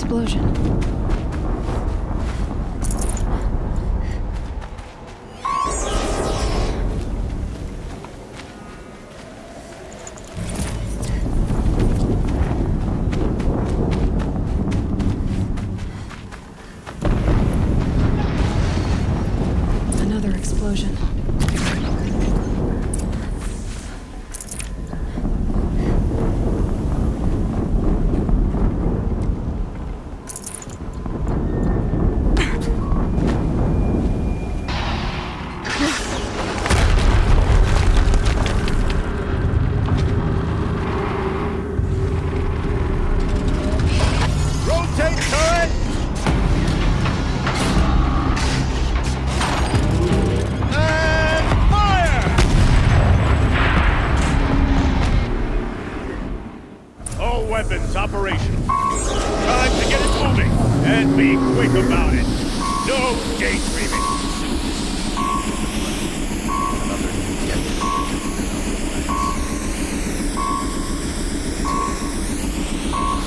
explosion. Another explosion. Weapons operational. Time to get it moving, and be quick about it. No daydreaming.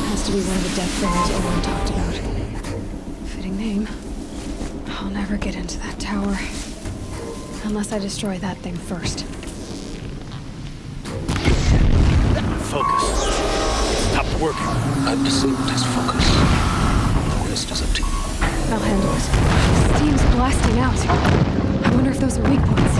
Has to be one of the death bringers Owen talked about. Fitting name. I'll never get into that tower. Unless I destroy that thing first. Focus. Stop working. I've disabled his focus. The rest is up to you. I'll handle it. Steam's blasting out. I wonder if those are weak points.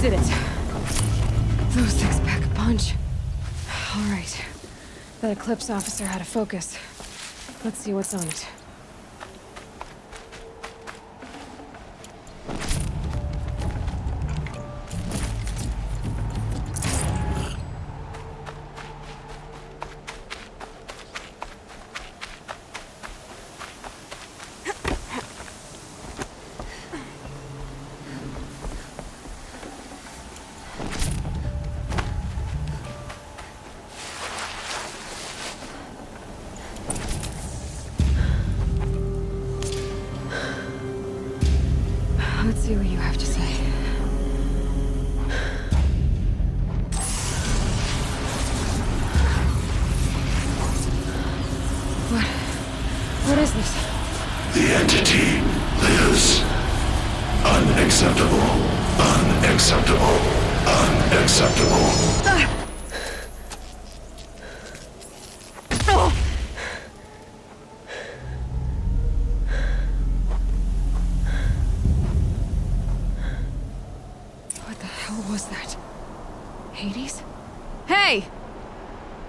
Did it. Those things pack a punch. All right. That Eclipse officer had a focus. Let's see what's on it. entity lives. Unacceptable. Unacceptable. Unacceptable. What the hell was that? Hades? Hey!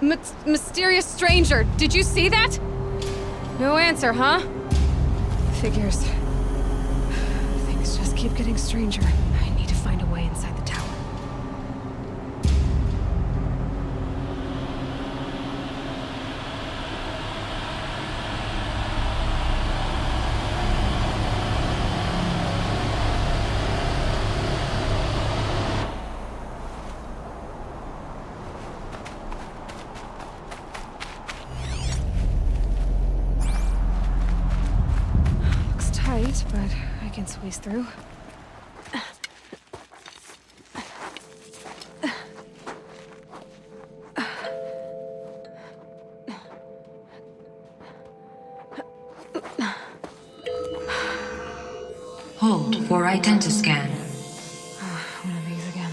Mysterious stranger, did you see that? No answer, huh? Figures. Things just keep getting stranger. I need to find a way inside the tower. But I can squeeze through. Hold for identiscan. One of these again.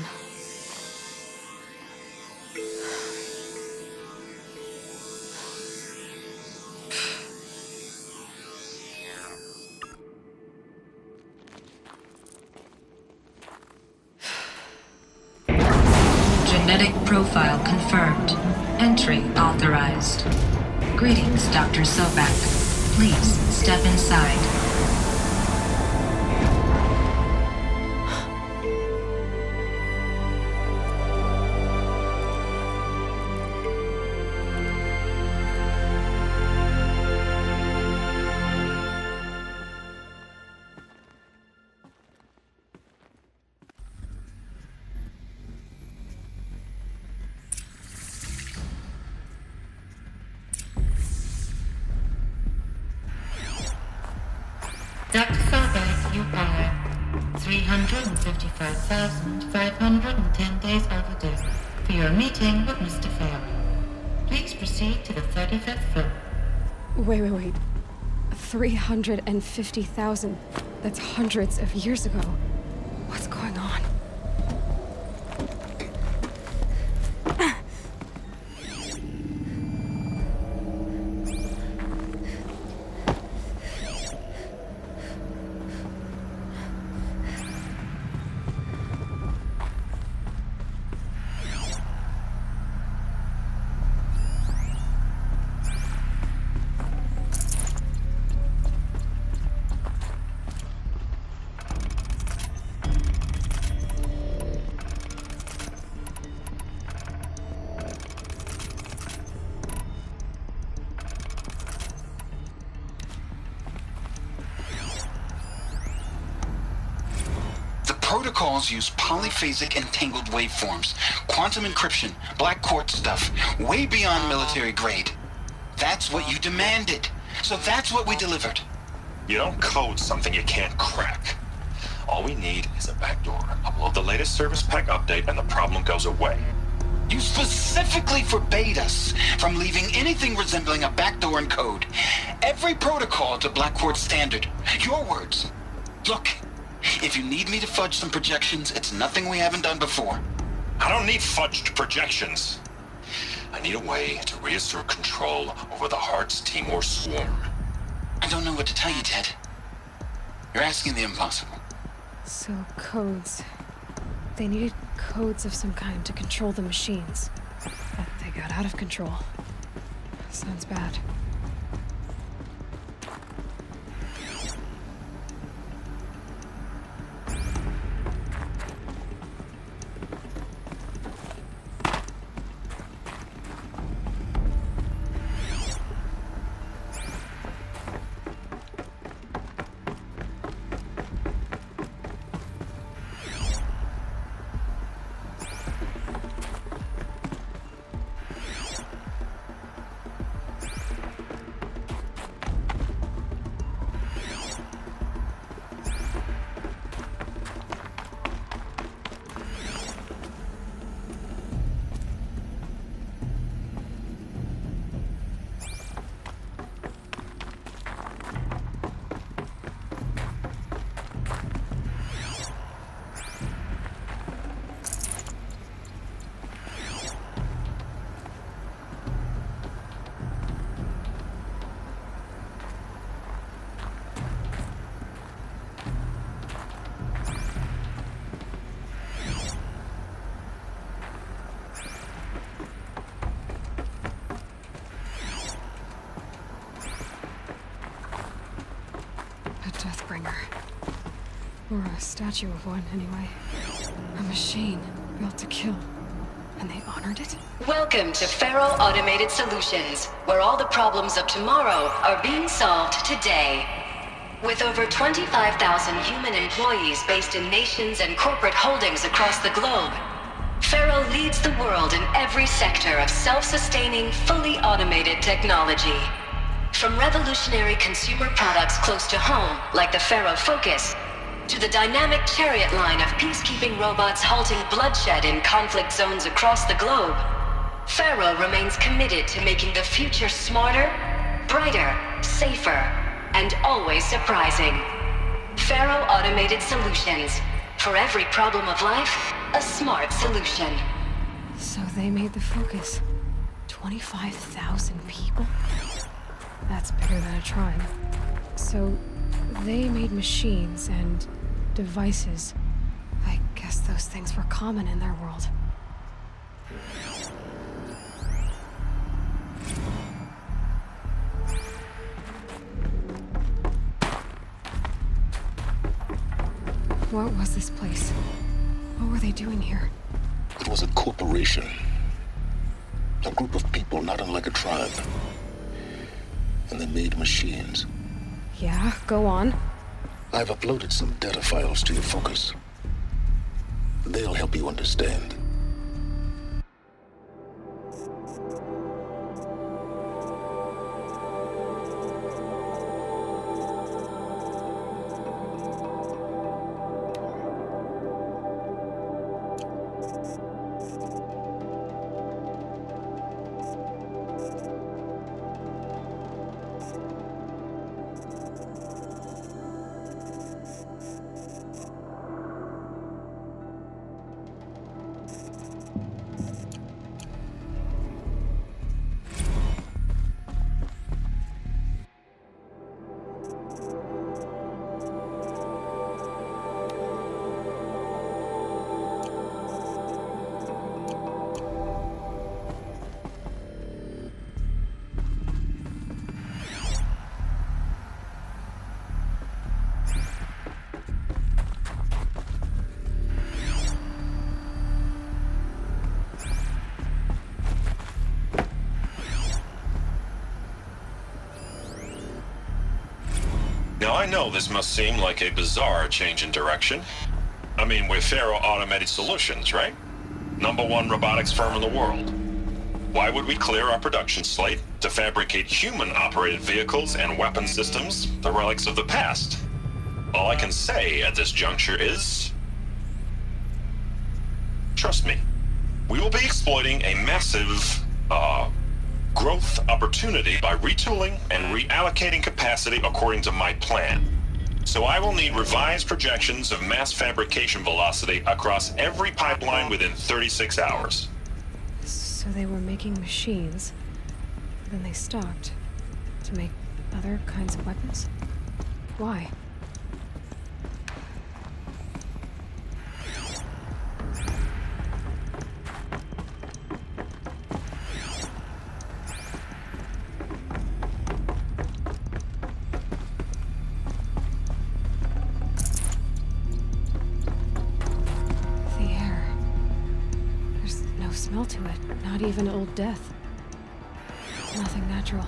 Genetic profile confirmed. Entry authorized. Greetings, Dr. Sobek. Please step inside. Dr. Sobek, you are 355,510 days overdue for your meeting with Mr. Fair. Please proceed to the 35th floor. Wait. 350,000. That's hundreds of years ago. What's going on? Protocols use polyphasic entangled waveforms, quantum encryption, black quartz stuff, way beyond military grade. That's what you demanded. So that's what we delivered. You don't code something you can't crack. All we need is a backdoor. Upload the latest service pack update and the problem goes away. You specifically forbade us from leaving anything resembling a backdoor in code. Every protocol to black quartz standard. Your words. Look. If you need me to fudge some projections, it's nothing we haven't done before. I don't need fudged projections. I need a way to reassert control over the Heart's Timor swarm. I don't know what to tell you, Ted. You're asking the impossible. So, codes. They needed codes of some kind to control the machines. But they got out of control. Sounds bad. Or a statue of one, anyway. A machine built to kill. And they honored it? Welcome to Faro Automated Solutions, where all the problems of tomorrow are being solved today. With over 25,000 human employees based in nations and corporate holdings across the globe, Faro leads the world in every sector of self-sustaining, fully automated technology. From revolutionary consumer products close to home, like the Faro Focus, to the dynamic chariot line of peacekeeping robots halting bloodshed in conflict zones across the globe, Faro remains committed to making the future smarter, brighter, safer, and always surprising. Faro Automated Solutions. For every problem of life, a smart solution. So they made the Focus. 25,000 people? That's bigger than a tribe. So they made machines and devices. I guess those things were common in their world. What was this place? What were they doing here? It was a corporation. A group of people not unlike a tribe. And they made machines. Yeah, go on. I've uploaded some data files to your Focus. They'll help you understand. Now, I know this must seem like a bizarre change in direction. I mean, we're Faro Automated Solutions, right? #1 robotics firm in the world. Why would we clear our production slate to fabricate human-operated vehicles and weapon systems, the relics of the past? All I can say at this juncture is... trust me, we will be exploiting a massive, growth opportunity by retooling and reallocating capacity according to my plan. So I will need revised projections of mass fabrication velocity across every pipeline within 36 hours. So they were making machines, then they stopped to make other kinds of weapons? Why? Smell to it. Not even old death. Nothing natural.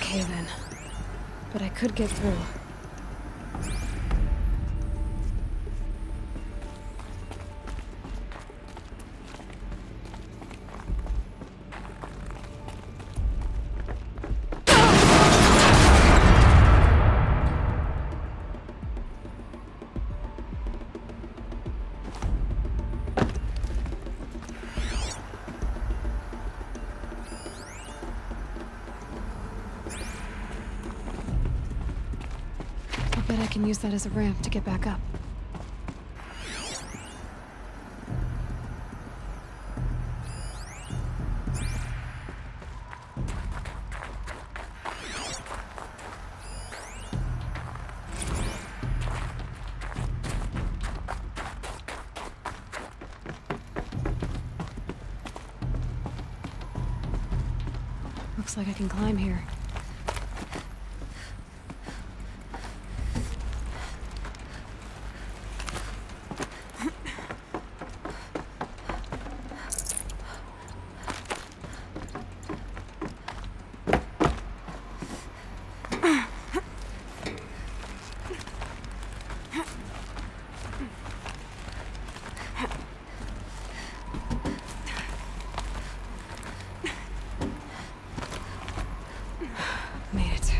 Cave-in. But I could get through. can use that as a ramp to get back up. Looks like I can climb here. Made it.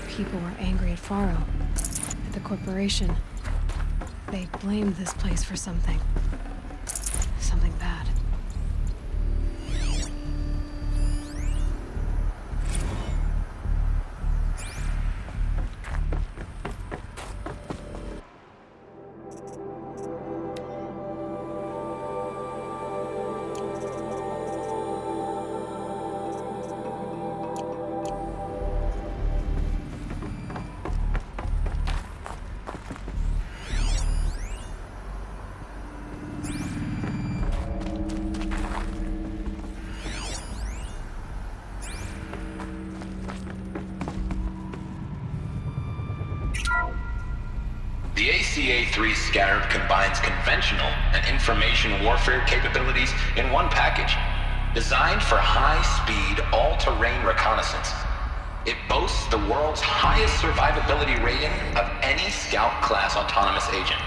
People were angry at Faro, at the corporation. They blamed this place for something. Something bad. The ACA-3 Scarab combines conventional and information warfare capabilities in one package, designed for high-speed, all-terrain reconnaissance. It boasts the world's highest survivability rating of any Scout-class autonomous agent.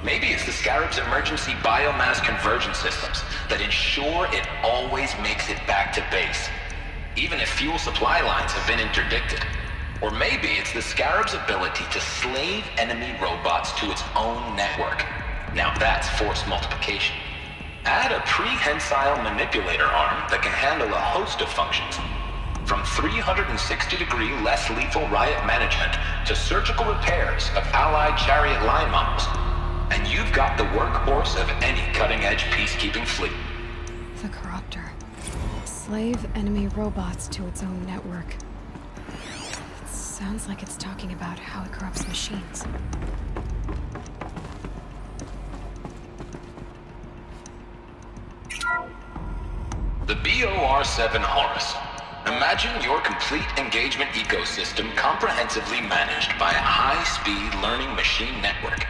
Maybe it's the Scarab's emergency biomass conversion systems that ensure it always makes it back to base, even if fuel supply lines have been interdicted. Or maybe it's the Scarab's ability to slave enemy robots to its own network. Now that's force multiplication. Add a prehensile manipulator arm that can handle a host of functions, from 360-degree less lethal riot management to surgical repairs of Allied chariot line models. And you've got the workhorse of any cutting-edge peacekeeping fleet. The Corruptor. Slave enemy robots to its own network. Sounds like it's talking about how it corrupts machines. The BOR-7 Horus. Imagine your complete engagement ecosystem comprehensively managed by a high-speed learning machine network.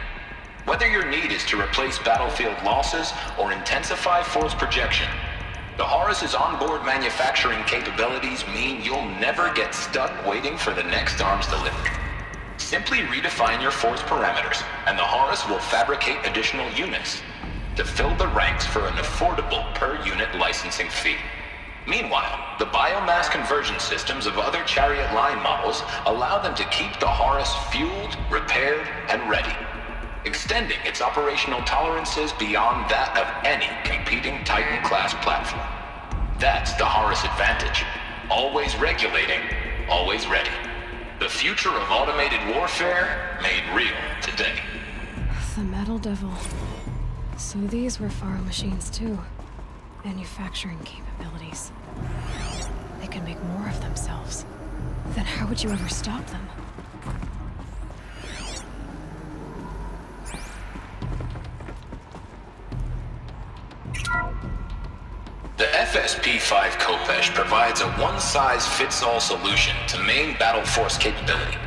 Whether your need is to replace battlefield losses or intensify force projection, the Horus's onboard manufacturing capabilities mean you'll never get stuck waiting for the next arms delivery. Simply redefine your force parameters, and the Horus will fabricate additional units to fill the ranks for an affordable per-unit licensing fee. Meanwhile, the biomass conversion systems of other chariot line models allow them to keep the Horus fueled, repaired, and ready, extending its operational tolerances beyond that of any competing Titan-class platform. That's the Horus advantage. Always regulating, always ready. The future of automated warfare made real today. The Metal Devil. So these were Faro machines too. Manufacturing capabilities. They can make more of themselves. Then how would you ever stop them? The FSP-5 Kopesh provides a one-size-fits-all solution to main battle force capability.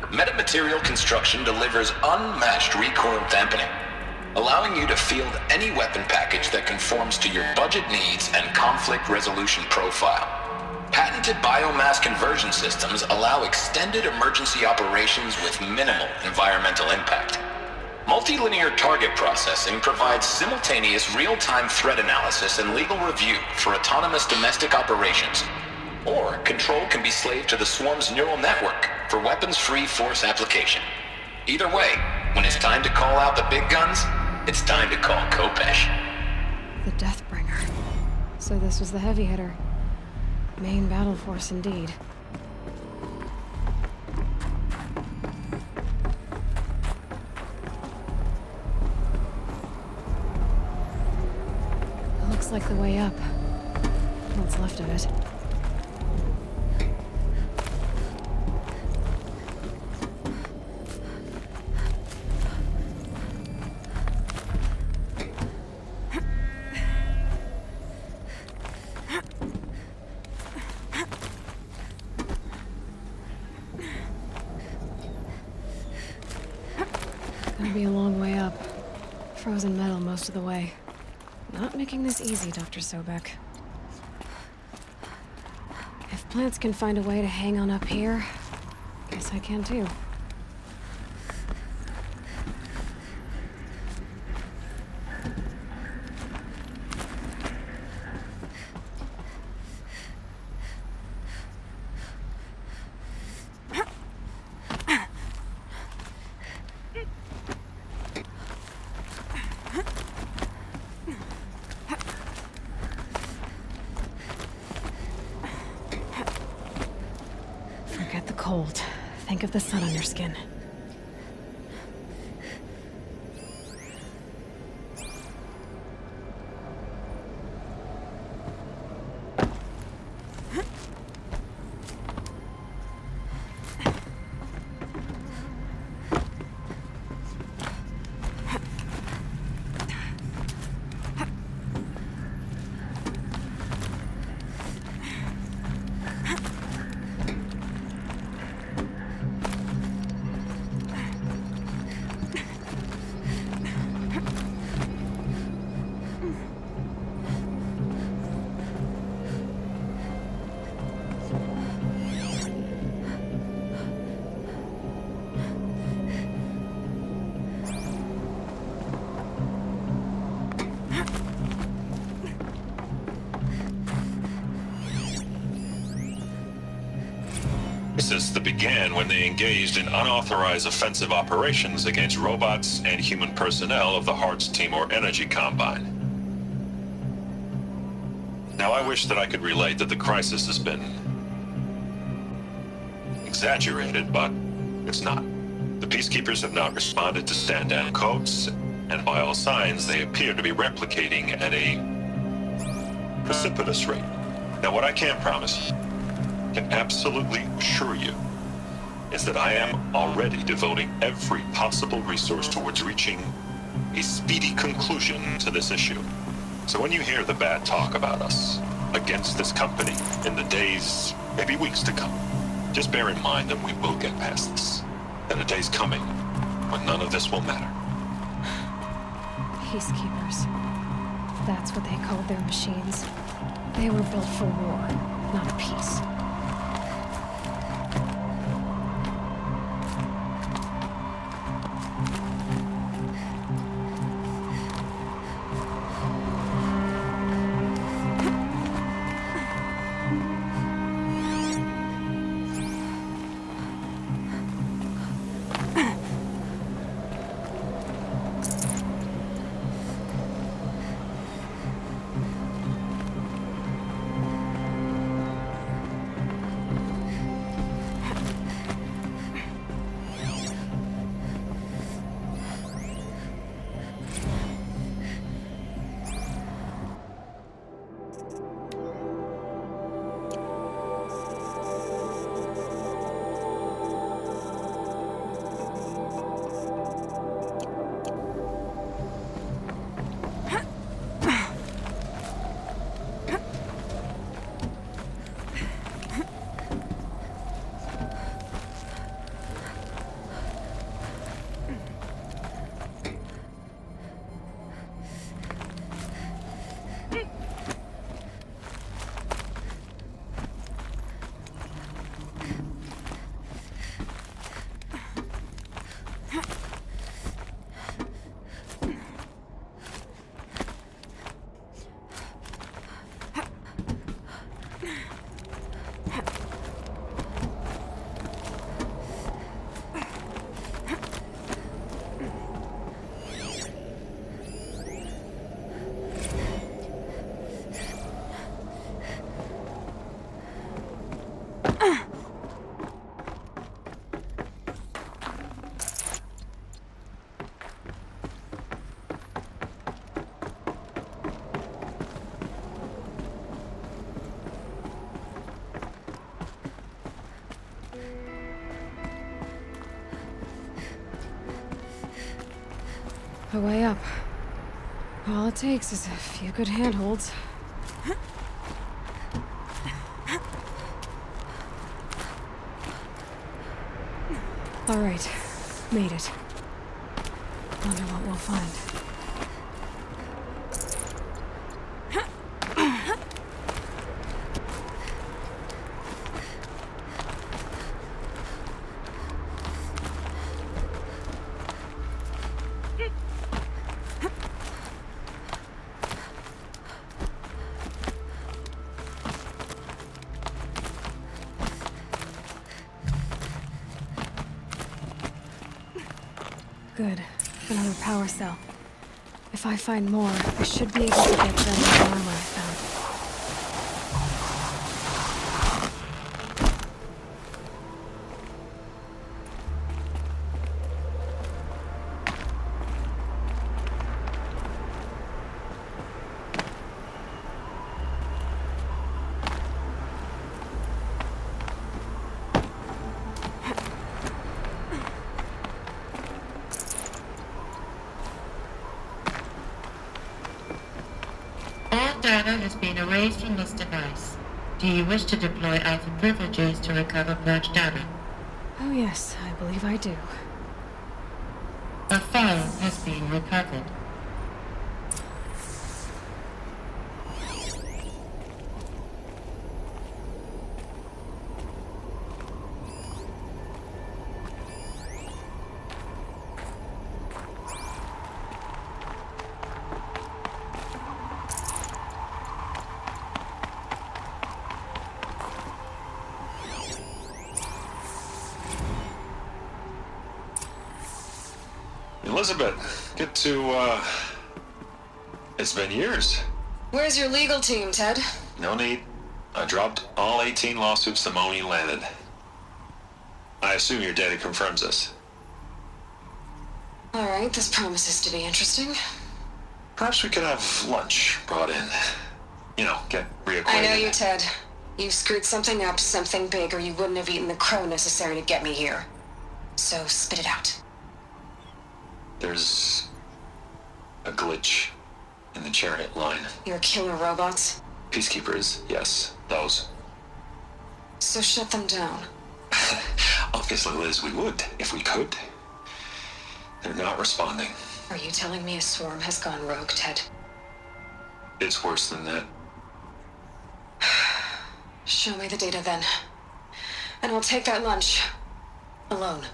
Metamaterial construction delivers unmatched recoil dampening, allowing you to field any weapon package that conforms to your budget needs and conflict resolution profile. Patented biomass conversion systems allow extended emergency operations with minimal environmental impact. Multilinear target processing provides simultaneous real-time threat analysis and legal review for autonomous domestic operations. Or control can be slaved to the swarm's neural network for weapons-free force application. Either way, when it's time to call out the big guns, it's time to call Kopesh. The Deathbringer. So this was the heavy hitter. Main battle force indeed. Looks like the way up. What's left of it. Gonna be a long way up. Frozen metal most of the way. Not making this easy, Dr. Sobek. If plants can find a way to hang on up here, guess I can too. Forget the cold. Think of the sun on your skin. That began when they engaged in unauthorized offensive operations against robots and human personnel of the Hearts Timor Energy Combine. Now, I wish that I could relate that the crisis has been exaggerated, but it's not. The Peacekeepers have not responded to stand-down codes, and by all signs, they appear to be replicating at a precipitous rate. Now, what I can promise, can absolutely assure you, is that I am already devoting every possible resource towards reaching a speedy conclusion to this issue. So when you hear the bad talk about us against this company in the days, maybe weeks to come, just bear in mind that we will get past this. And a day's coming when none of this will matter. Peacekeepers. That's what they called their machines. They were built for war, not peace. the way up. All it takes is a few good handholds. All right, made it. Wonder what we'll find. Good. Another power cell. If I find more, I should be able to get them the armor I found. Data has been erased from this device. Do you wish to deploy Alpha privileges to recover purged data? Oh yes, I believe I do. A file has been recovered. Elizabeth, get to, it's been years. Where's your legal team, Ted? No need. I dropped all 18 lawsuits the moment you landed. I assume your data confirms this. All right, this promises to be interesting. Perhaps we could have lunch brought in. You know, get reacquainted. I know you, Ted. You screwed something up, something big, or you wouldn't have eaten the crow necessary to get me here. So spit it out. There's a glitch in the chariot line. Your killer robots? Peacekeepers, yes, those. So shut them down. Obviously, Liz, we would, if we could. They're not responding. Are you telling me a swarm has gone rogue, Ted? It's worse than that. Show me the data then. And I'll take that lunch. Alone.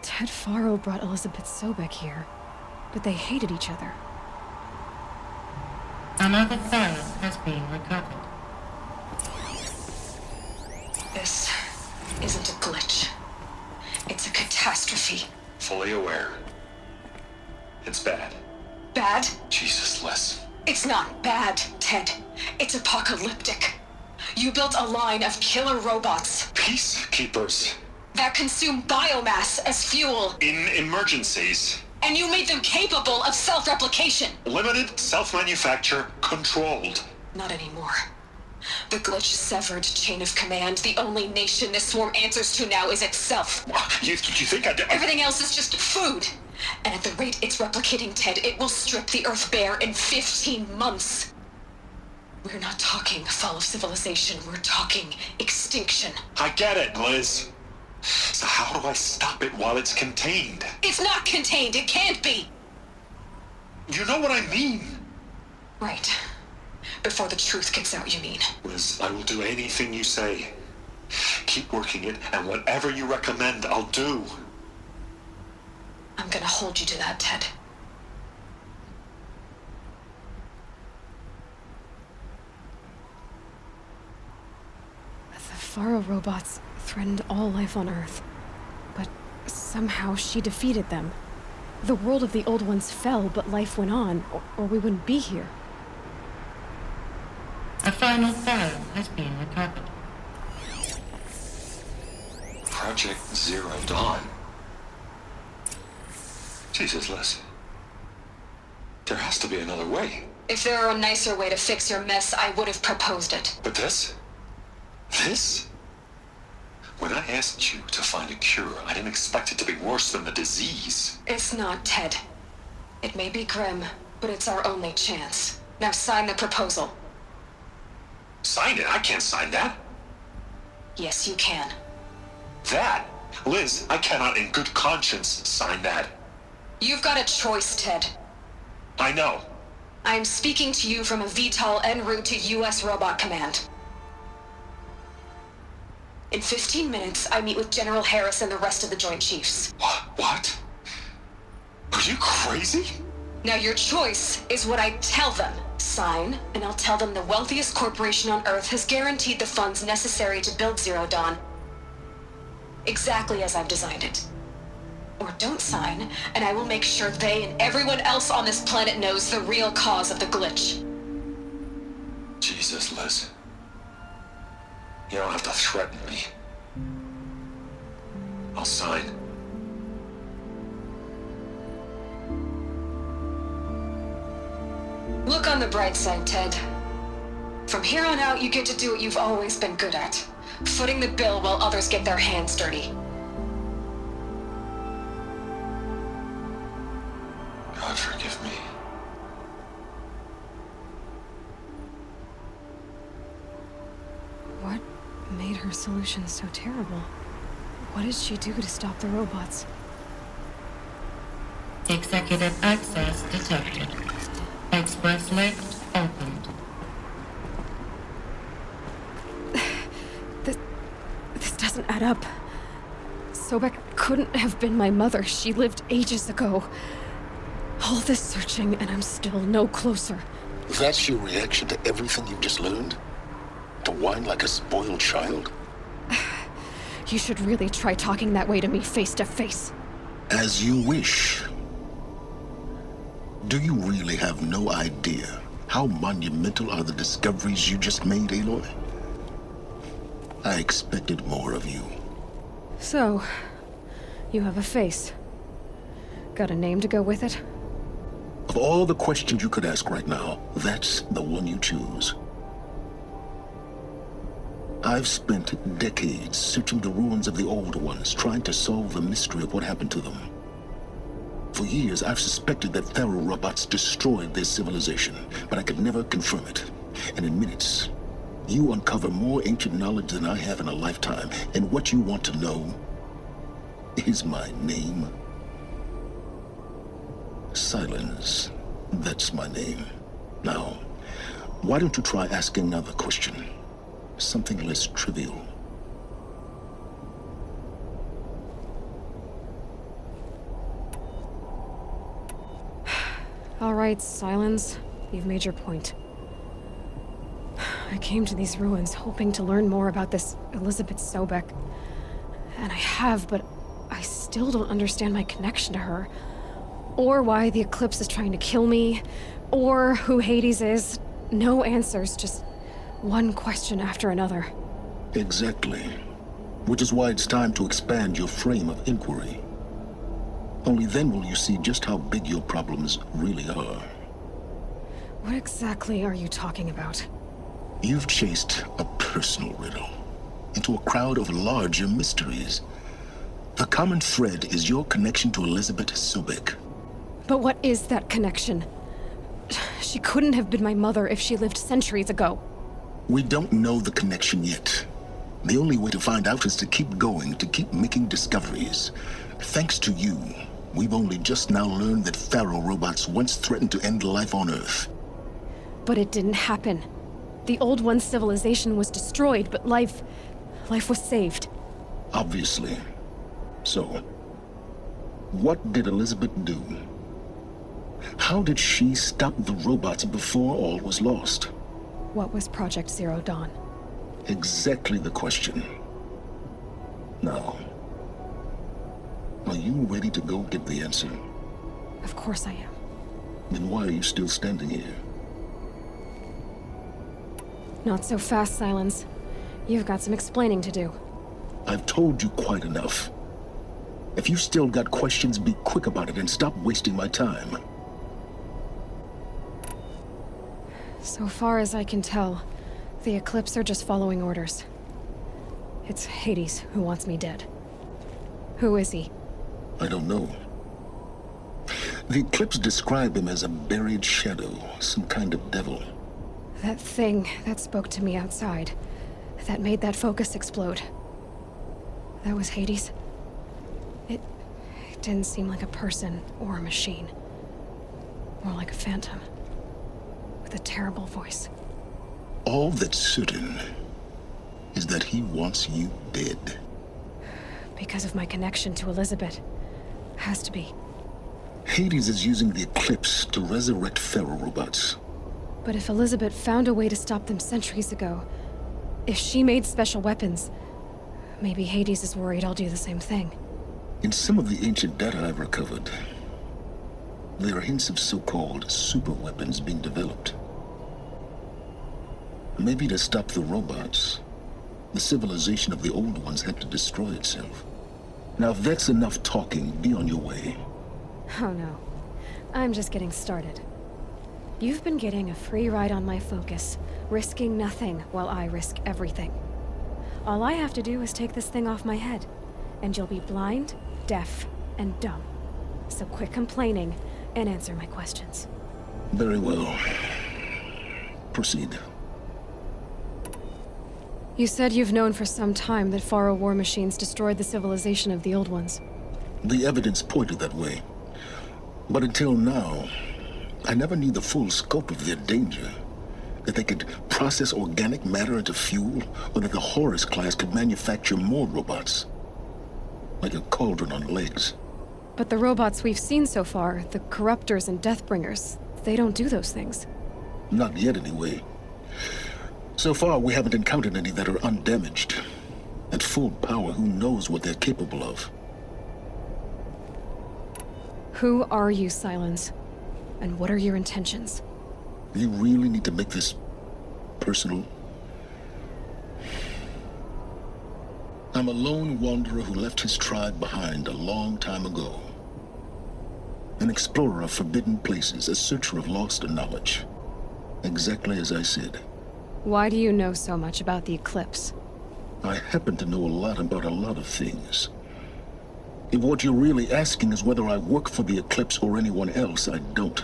Ted Faro brought Elizabeth Sobek here, but they hated each other. Another file has been recovered. This isn't a glitch. It's a catastrophe. Fully aware. It's bad. Bad? Jesus, Liz. It's not bad, Ted. It's apocalyptic. You built a line of killer robots Peacekeepers. that consume biomass as fuel, In emergencies. and you made them capable of self-replication. Limited, self-manufacture, controlled. Not anymore. The glitch severed chain of command. The only nation this swarm answers to now is itself. You think I did? Everything else is just food. And at the rate it's replicating, Ted, it will strip the Earth bare in 15 months. We're not talking fall of civilization. We're talking extinction. I get it, Liz. So how do I stop it while it's contained? It's not contained. It can't be. You know what I mean. Right. Before the truth gets out, you mean? Liz, I will do anything you say. Keep working it, and whatever you recommend, I'll do. I'm gonna hold you to that, Ted. The Faro robots threatened all life on Earth. But somehow she defeated them. The world of the old ones fell, but life went on, or we wouldn't be here. A final file has been recovered. Project Zero Dawn. Jesus, Liz. There has to be another way. If there were a nicer way to fix your mess, I would have proposed it. But this? This? When I asked you to find a cure, I didn't expect it to be worse than the disease. It's not, Ted. It may be grim, but it's our only chance. Now sign the proposal. Sign it? I can't sign that. Yes, you can. That? Liz, I cannot in good conscience sign that. You've got a choice, Ted. I know. I am speaking to you from a VTOL en route to U.S. Robot Command. In 15 minutes, I meet with General Harris and the rest of the Joint Chiefs. What? Are you crazy? Now your choice is what I tell them. Sign, and I'll tell them the wealthiest corporation on Earth has guaranteed the funds necessary to build Zero Dawn. Exactly as I've designed it. Or don't sign, and I will make sure they and everyone else on this planet knows the real cause of the glitch. Jesus, Liz. You don't have to threaten me. I'll sign. Look on the bright side, Ted. From here on out, you get to do what you've always been good at. Footing the bill while others get their hands dirty. God forgive me. What made her solution so terrible? What did she do to stop the robots? Executive access detected. Express lift opened. This doesn't add up. Sobek couldn't have been my mother. She lived ages ago. All this searching, and I'm still no closer. That's your reaction to everything you've just learned? To whine like a spoiled child? You should really try talking that way to me face to face. As you wish. Do you really have no idea how monumental are the discoveries you just made, Aloy? I expected more of you. So, you have a face. Got a name to go with it? Of all the questions you could ask right now, that's the one you choose. I've spent decades searching the ruins of the older ones, trying to solve the mystery of what happened to them. For years, I've suspected that Faro robots destroyed their civilization, but I could never confirm it. And in minutes, you uncover more ancient knowledge than I have in a lifetime, and what you want to know is my name. Silence. That's my name. Now, why don't you try asking another question? Something less trivial. All right, Silence. You've made your point. I came to these ruins hoping to learn more about this Elizabeth Sobek. And I have, but I still don't understand my connection to her. Or why the Eclipse is trying to kill me. Or who Hades is. No answers, just one question after another. Exactly. Which is why it's time to expand your frame of inquiry. Only then will you see just how big your problems really are. What exactly are you talking about? You've chased a personal riddle into a crowd of larger mysteries. The common thread is your connection to Elizabeth Sobek. But what is that connection? She couldn't have been my mother if she lived centuries ago. We don't know the connection yet. The only way to find out is to keep going, to keep making discoveries. Thanks to you, we've only just now learned that Faro robots once threatened to end life on Earth. But it didn't happen. The old one's civilization was destroyed, but life was saved. Obviously. So, what did Elizabeth do? How did she stop the robots before all was lost? What was Project Zero Dawn? Exactly the question. Now, are you ready to go get the answer? Of course I am. Then why are you still standing here? Not so fast, Silence. You've got some explaining to do. I've told you quite enough. If you still got questions, be quick about it and stop wasting my time. So far as I can tell, the Eclipse are just following orders. It's Hades who wants me dead. Who is he? I don't know. The Eclipse describe him as a buried shadow, some kind of devil. That thing that spoke to me outside, that made that focus explode. That was Hades? It didn't seem like a person or a machine. More like a phantom. With a terrible voice. All that's certain is that he wants you dead. Because of my connection to Elizabeth. Has to be. Hades is using the Eclipse to resurrect ferrorobots. But if Elizabeth found a way to stop them centuries ago, if she made special weapons, maybe Hades is worried I'll do the same thing. In some of the ancient data I've recovered, there are hints of so-called super weapons being developed. Maybe to stop the robots, the civilization of the old ones had to destroy itself. Now if that's enough talking, be on your way. Oh no. I'm just getting started. You've been getting a free ride on my focus, risking nothing while I risk everything. All I have to do is take this thing off my head, and you'll be blind, deaf, and dumb. So quit complaining and answer my questions. Very well. Proceed. You said you've known for some time that Faro war machines destroyed the civilization of the old ones. The evidence pointed that way. But until now, I never knew the full scope of their danger. That they could process organic matter into fuel, or that the Horus class could manufacture more robots. Like a cauldron on legs. But the robots we've seen so far, the Corruptors and Deathbringers, they don't do those things. Not yet, anyway. So far, we haven't encountered any that are undamaged. At full power, who knows what they're capable of? Who are you, Silence? And what are your intentions? You really need to make this personal? I'm a lone wanderer who left his tribe behind a long time ago. An explorer of forbidden places, a searcher of lost knowledge. Exactly as I said. Why do you know so much about the Eclipse? I happen to know a lot about a lot of things. If what you're really asking is whether I work for the Eclipse or anyone else, I don't.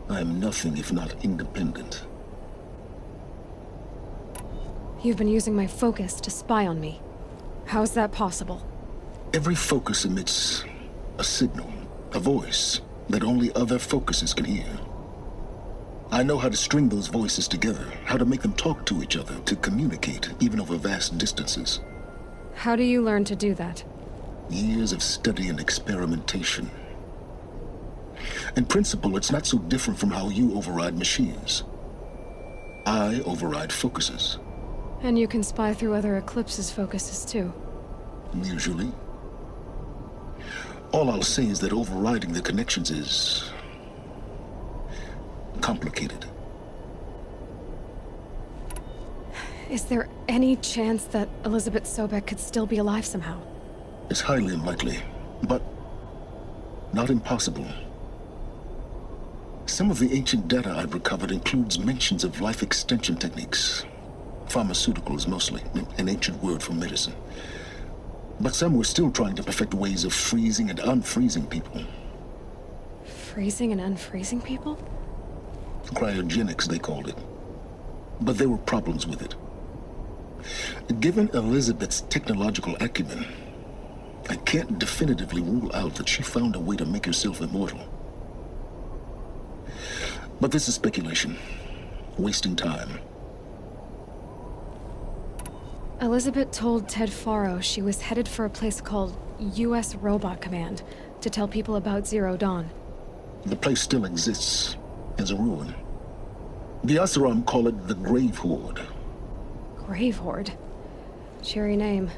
I am nothing if not independent. You've been using my focus to spy on me. How's that possible? Every focus emits a signal, a voice, that only other focuses can hear. I know how to string those voices together, how to make them talk to each other, to communicate, even over vast distances. How do you learn to do that? Years of study and experimentation. In principle, it's not so different from how you override machines. I override focuses. And you can spy through other Eclipse's focuses too. Usually. All I'll say is that overriding the connections is complicated. Is there any chance that Elizabeth Sobek could still be alive somehow? It's highly unlikely, but not impossible. Some of the ancient data I've recovered includes mentions of life extension techniques. Pharmaceuticals, mostly, an ancient word for medicine. But some were still trying to perfect ways of freezing and unfreezing people. Freezing and unfreezing people? Cryogenics, they called it. But there were problems with it. Given Elizabeth's technological acumen, I can't definitively rule out that she found a way to make herself immortal. But this is speculation. Wasting time. Elizabeth told Ted Faro she was headed for a place called U.S. Robot Command to tell people about Zero Dawn. The place still exists as a ruin. The Asaram call it the grave-hoard. Grave-hoard? Cheery name.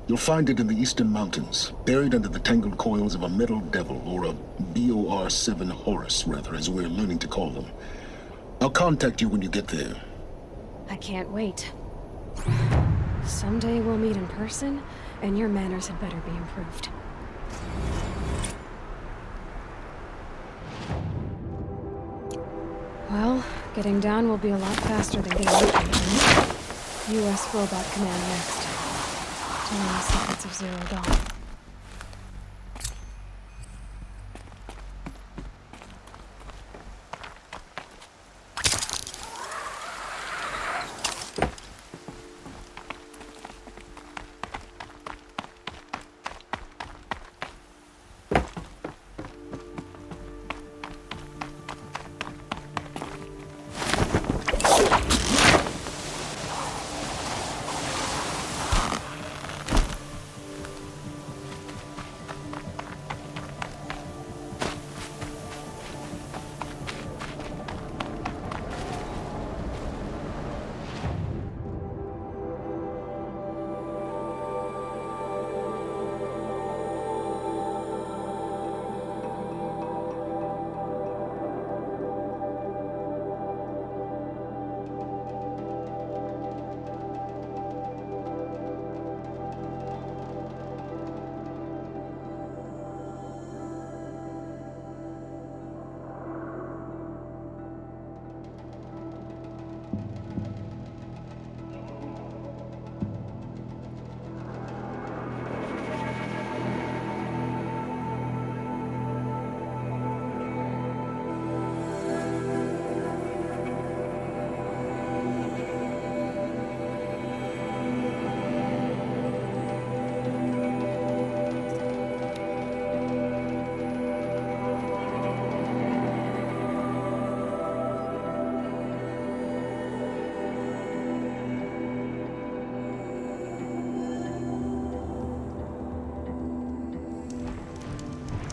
You'll find it in the eastern mountains, buried under the tangled coils of a metal devil, or a BOR-7 Horus, rather, as we're learning to call them. I'll contact you when you get there. I can't wait. Someday we'll meet in person, and your manners had better be improved. Well, getting down will be a lot faster than getting up. U.S. Robot Command next. Telling the secrets of Zero Dawn.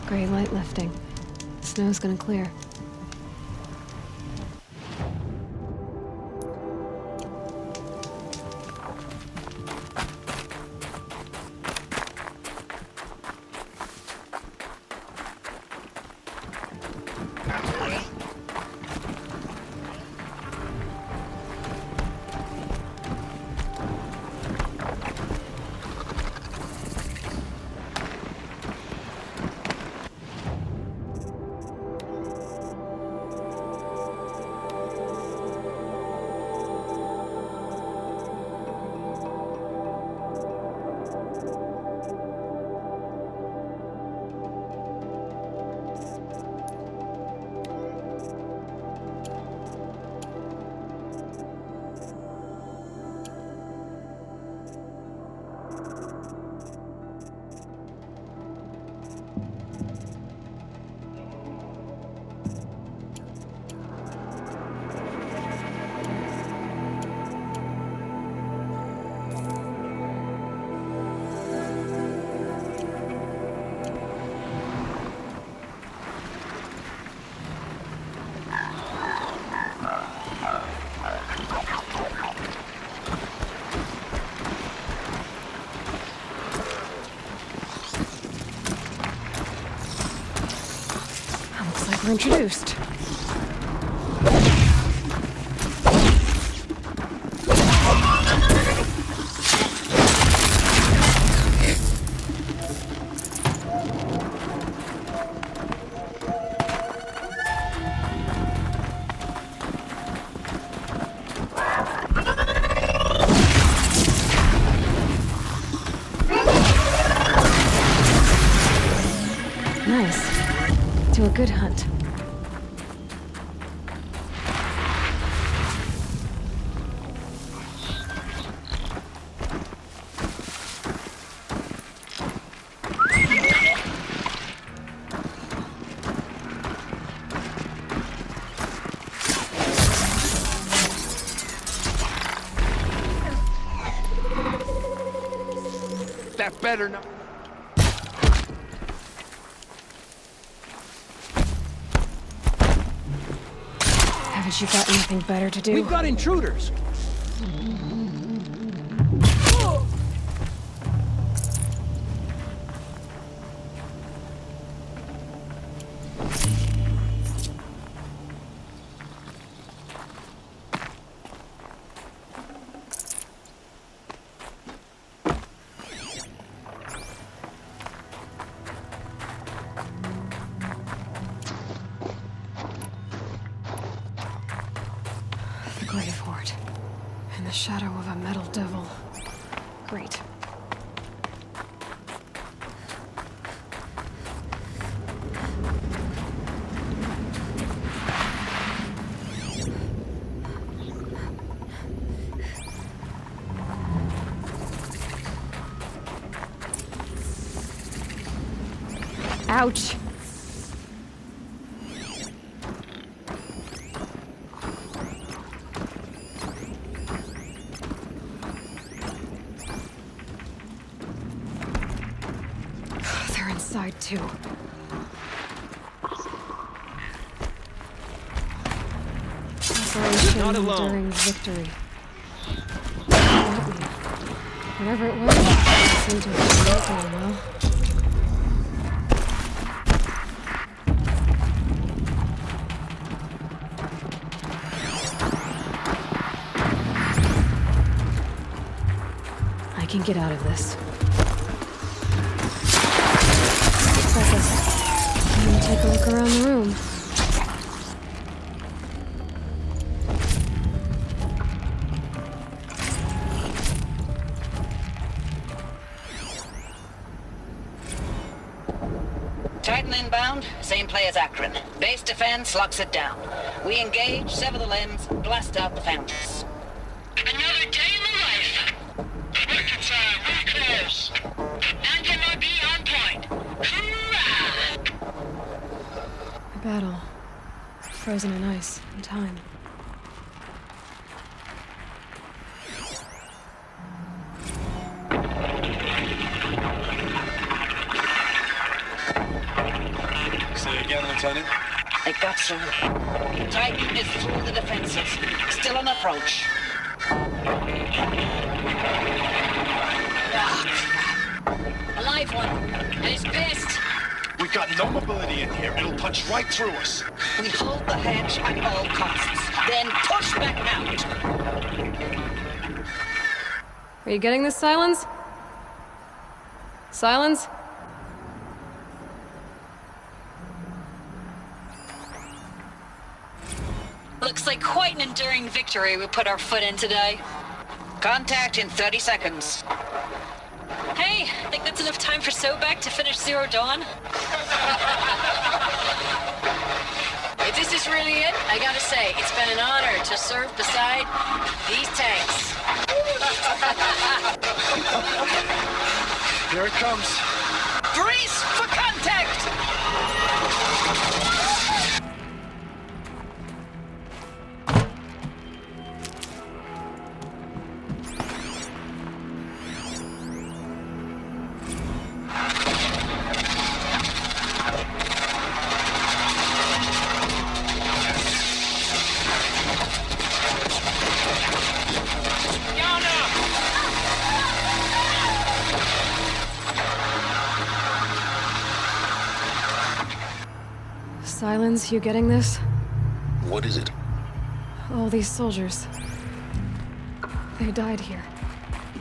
Gray light lifting. The snow's gonna clear. We're introduced. Nice. To a good hunt. That better not. Haven't you got anything better to do? We've got intruders. The grave-hoard. in the shadow of a metal devil. Great. Ouch! They're inside too. Operation Not alone. Enduring Victory. Whatever it was, it seemed to have been working well. I can get out of this. I'm gonna take a look around the room. Titan inbound, same play as Akron. Base defense locks it down. We engage, sever the limbs, blast out the foundries. Another day in the life. Reconcile, we close. MOD on point. Hoorah! A battle. Frozen in ice and time. Say again, Lieutenant. I got some. Titan is through the defenses. Still on approach. A live one. And he's pissed. We've got no mobility in here. It'll punch right through us. We hold the hedge at all costs. Then push back out. Are you getting this, Silence? Silence? Looks like quite an enduring victory we put our foot in today. Contact in 30 seconds. Hey, think that's enough time for Sobek to finish Zero Dawn? If this is really it, I gotta say, it's been an honor to serve beside these tanks. Here it comes. Brace for contact! Silence, you getting this? What is it? All these soldiers. They died here.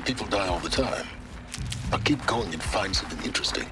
People die all the time. Now keep going and find something interesting.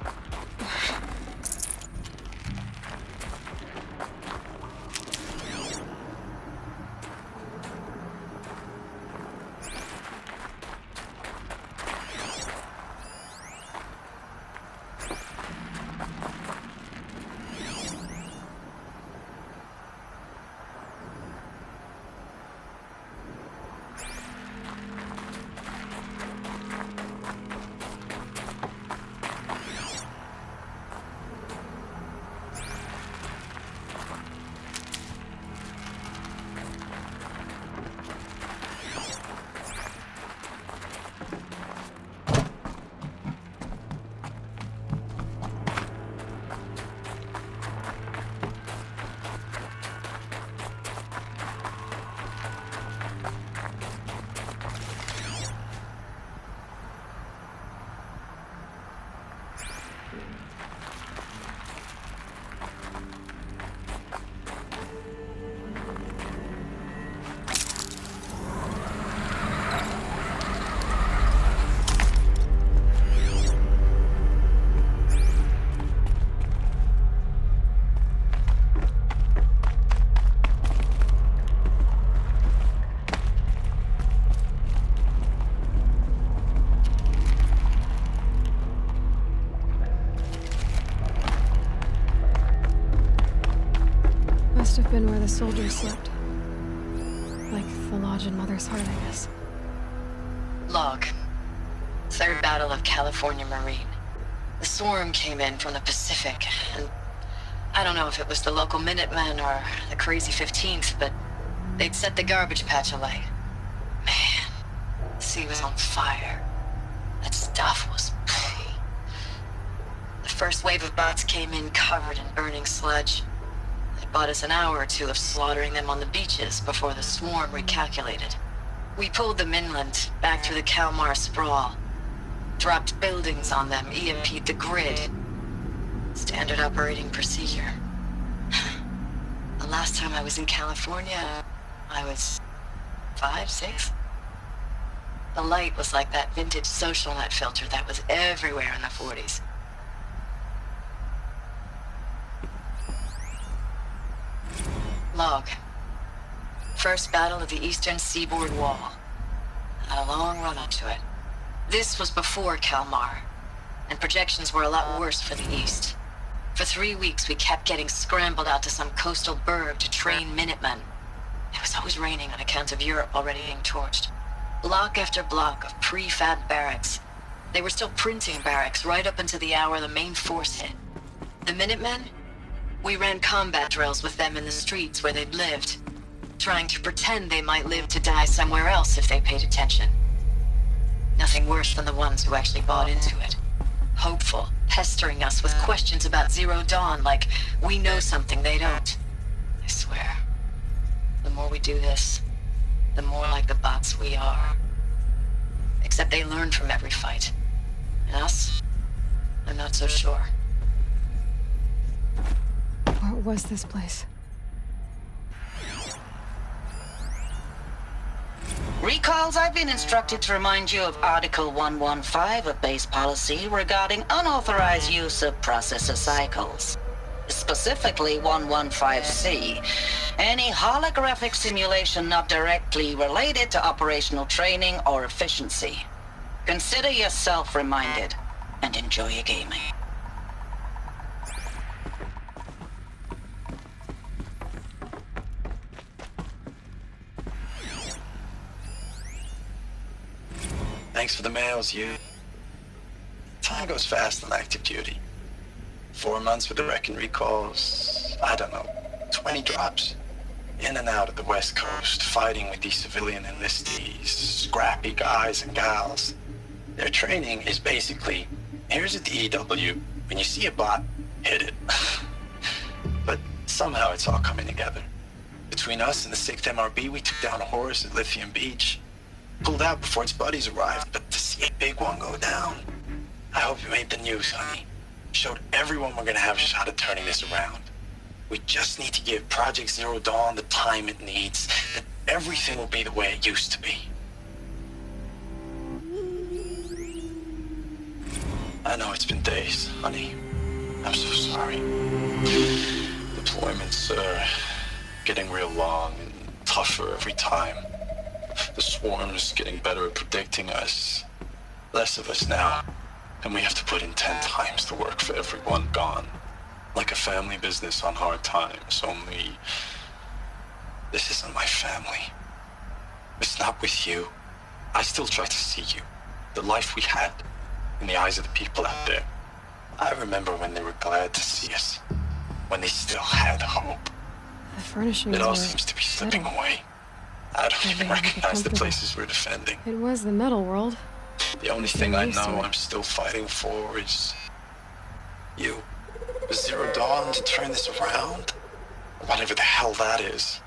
Must have been where the soldiers slept. Like the lodge in Mother's Heart, I guess. Log. Third Battle of California Marine. The swarm came in from the Pacific, and I don't know if it was the local Minutemen or the crazy 15th, but they'd set the garbage patch alight. Man, the sea was on fire. That stuff was... The first wave of bots came in covered in burning sludge. It bought us an hour or two of slaughtering them on the beaches before the swarm recalculated. We pulled them inland, back through the Kalmar sprawl. Dropped buildings on them, EMP'd the grid. Standard operating procedure. The last time I was in California, I was 5, 6? The light was like that vintage social net filter that was everywhere in the 40s. Log. First battle of the eastern seaboard wall. Had a long run up to it. This was before Kalmar, and projections were a lot worse for the east. For 3 weeks, we kept getting scrambled out to some coastal burg to train Minutemen. It was always raining on account of Europe already being torched. Block after block of prefab barracks. They were still printing barracks right up until the hour the main force hit. The Minutemen? We ran combat drills with them in the streets where they'd lived, trying to pretend they might live to die somewhere else if they paid attention. Nothing worse than the ones who actually bought into it. Hopeful, pestering us with questions about Zero Dawn like we know something they don't. I swear, the more we do this, the more like the bots we are. Except they learn from every fight. And us? I'm not so sure. What was this place? Recalls, I've been instructed to remind you of Article 115 of base policy regarding unauthorized use of processor cycles. Specifically 115C, any holographic simulation not directly related to operational training or efficiency. Consider yourself reminded, and enjoy your gaming. Thanks for the mails, you. Time goes fast on active duty. 4 months with the wrecking recalls, I don't know, 20 drops. In and out of the West Coast, fighting with these civilian enlistees, scrappy guys and gals. Their training is basically, here's a DEW, when you see a bot, hit it. But somehow it's all coming together. Between us and the 6th MRB, we took down a horse at Lithium Beach. Pulled out before its buddies arrived, but to see a big one go down. I hope you made the news, honey. Showed everyone we're gonna have a shot at turning this around. We just need to give Project Zero Dawn the time it needs, that everything will be the way it used to be. I know it's been days, honey. I'm so sorry. Deployments are getting real long and tougher every time. The swarm's getting better at predicting us. Less of us now, and we have to put in 10 times the work for everyone gone. Like a family business on hard times, only... This isn't my family. It's not with you. I still try to see you. The life we had, in the eyes of the people out there. I remember when they were glad to see us. When they still had hope. The furnishings It all were seems to be slipping metal. away. I don't even recognize the places we're defending. It was the metal world. The only thing I know I'm still fighting for is... you. Zero Dawn to turn this around? Whatever the hell that is.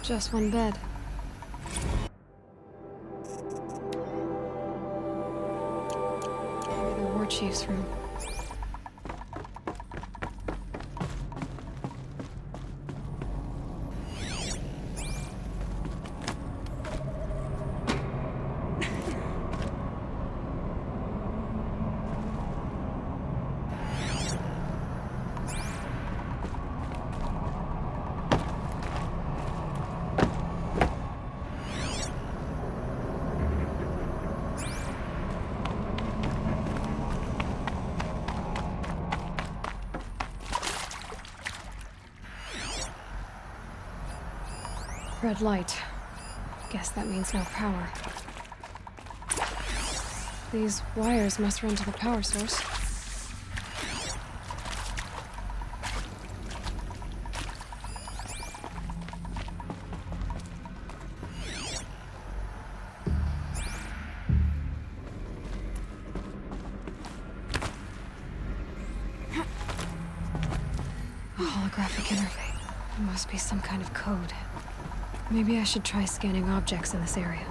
Just one bed. Maybe the war chief's room. Red light. Guess that means no power. These wires must run to the power source. A holographic interface. It must be some kind of code. Maybe I should try scanning objects in this area.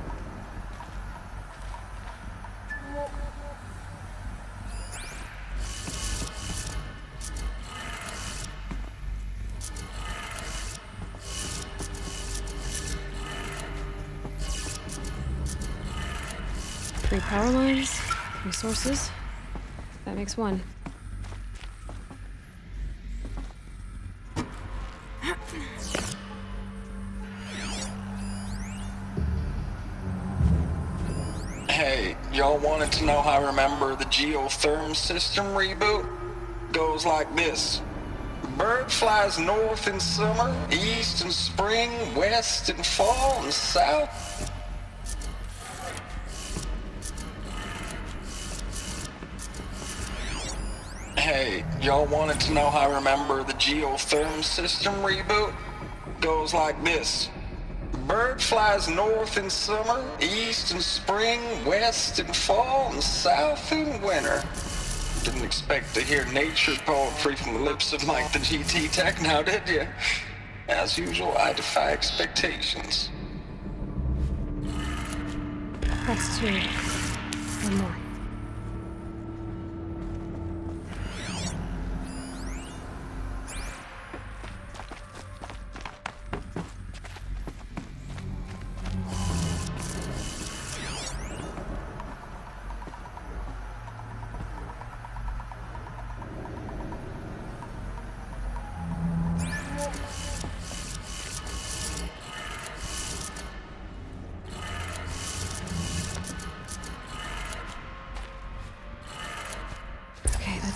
Three power lines, 3 sources. That makes 1. Hey, y'all wanted to know how I remember the geotherm system reboot? Goes like this. Bird flies north in summer, east in spring, west in fall, and south. Hey, y'all wanted to know how I remember the geotherm system reboot? Goes like this. Bird flies north in summer, east in spring, west in fall, and south in winter. Didn't expect to hear nature poetry from the lips of Mike the GT Tech now, did you? As usual, I defy expectations. That's 2. 1 more.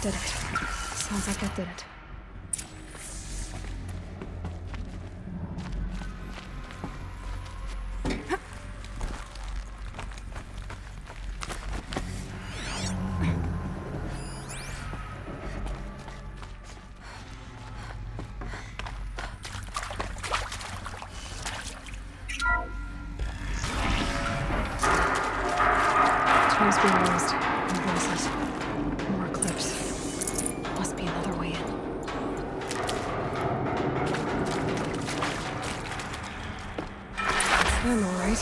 Did it. Sounds like that did it. Trains being raised. And voices. More clips. Must be another way in. It's them, all right.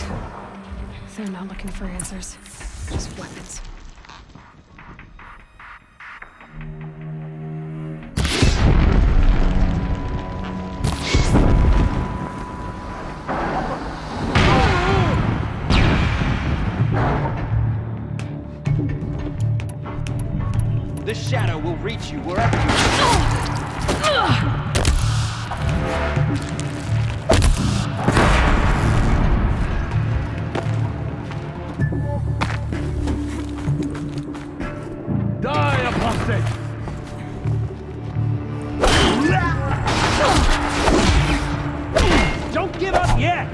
They're not looking for answers. Just weapons. The shadow will reach you wherever you are. Die, apostate! Don't give up yet!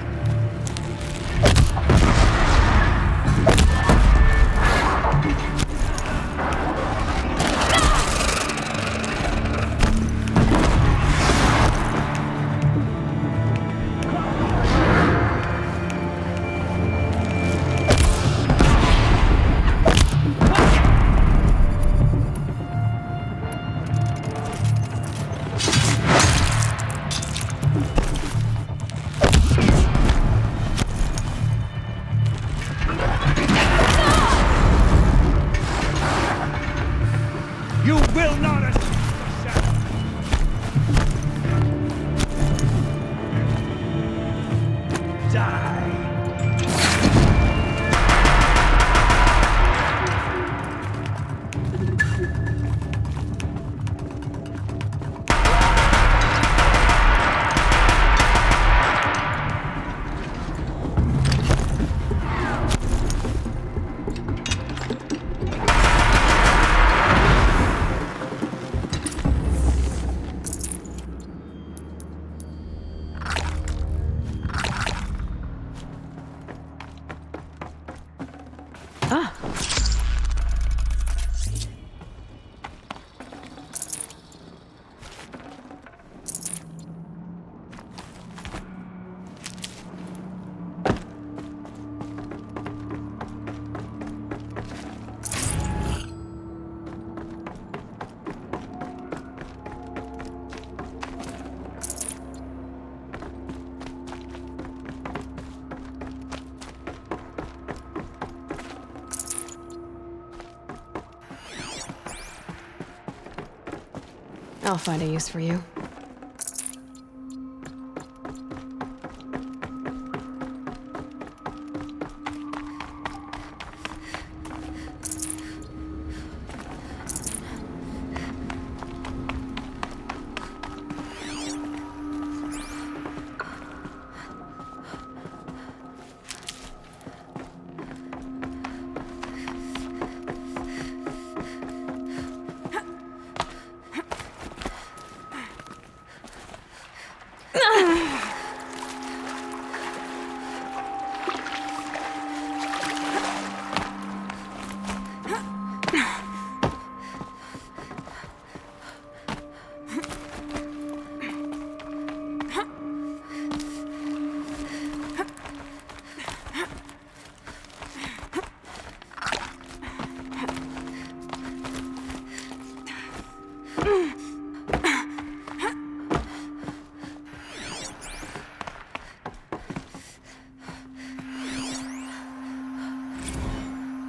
I'll find a use for you.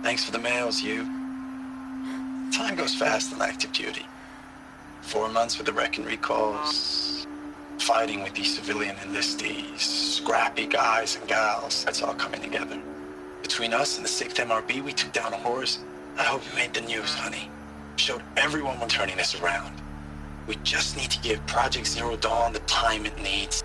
Thanks for the mails, you. Time goes fast on active duty. 4 months with the wreck and recalls, fighting with these civilian enlistees, scrappy guys and gals. That's all coming together. Between us and the 6th MRB, we took down a horse. I hope you made the news, honey. Showed everyone we're turning this around. We just need to give Project Zero Dawn the time it needs.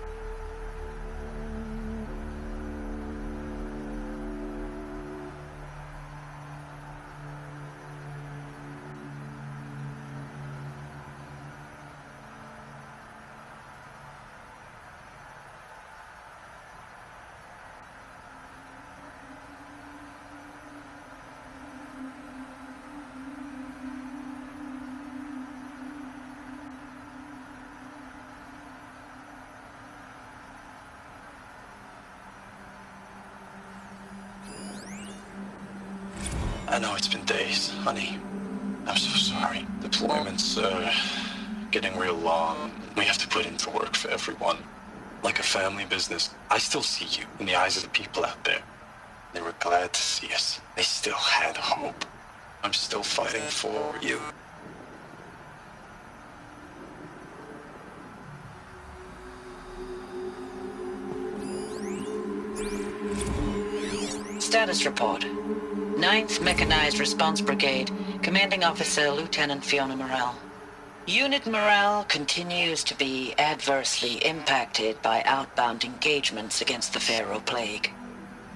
I know it's been days, honey. I'm so sorry. Deployment's, getting real long. We have to put in the work for everyone. Like a family business. I still see you in the eyes of the people out there. They were glad to see us. They still had hope. I'm still fighting for you. Status report. 9th Mechanized Response Brigade, Commanding Officer Lieutenant Fiona Morrell. Unit morale continues to be adversely impacted by outbound engagements against the Pharaoh Plague,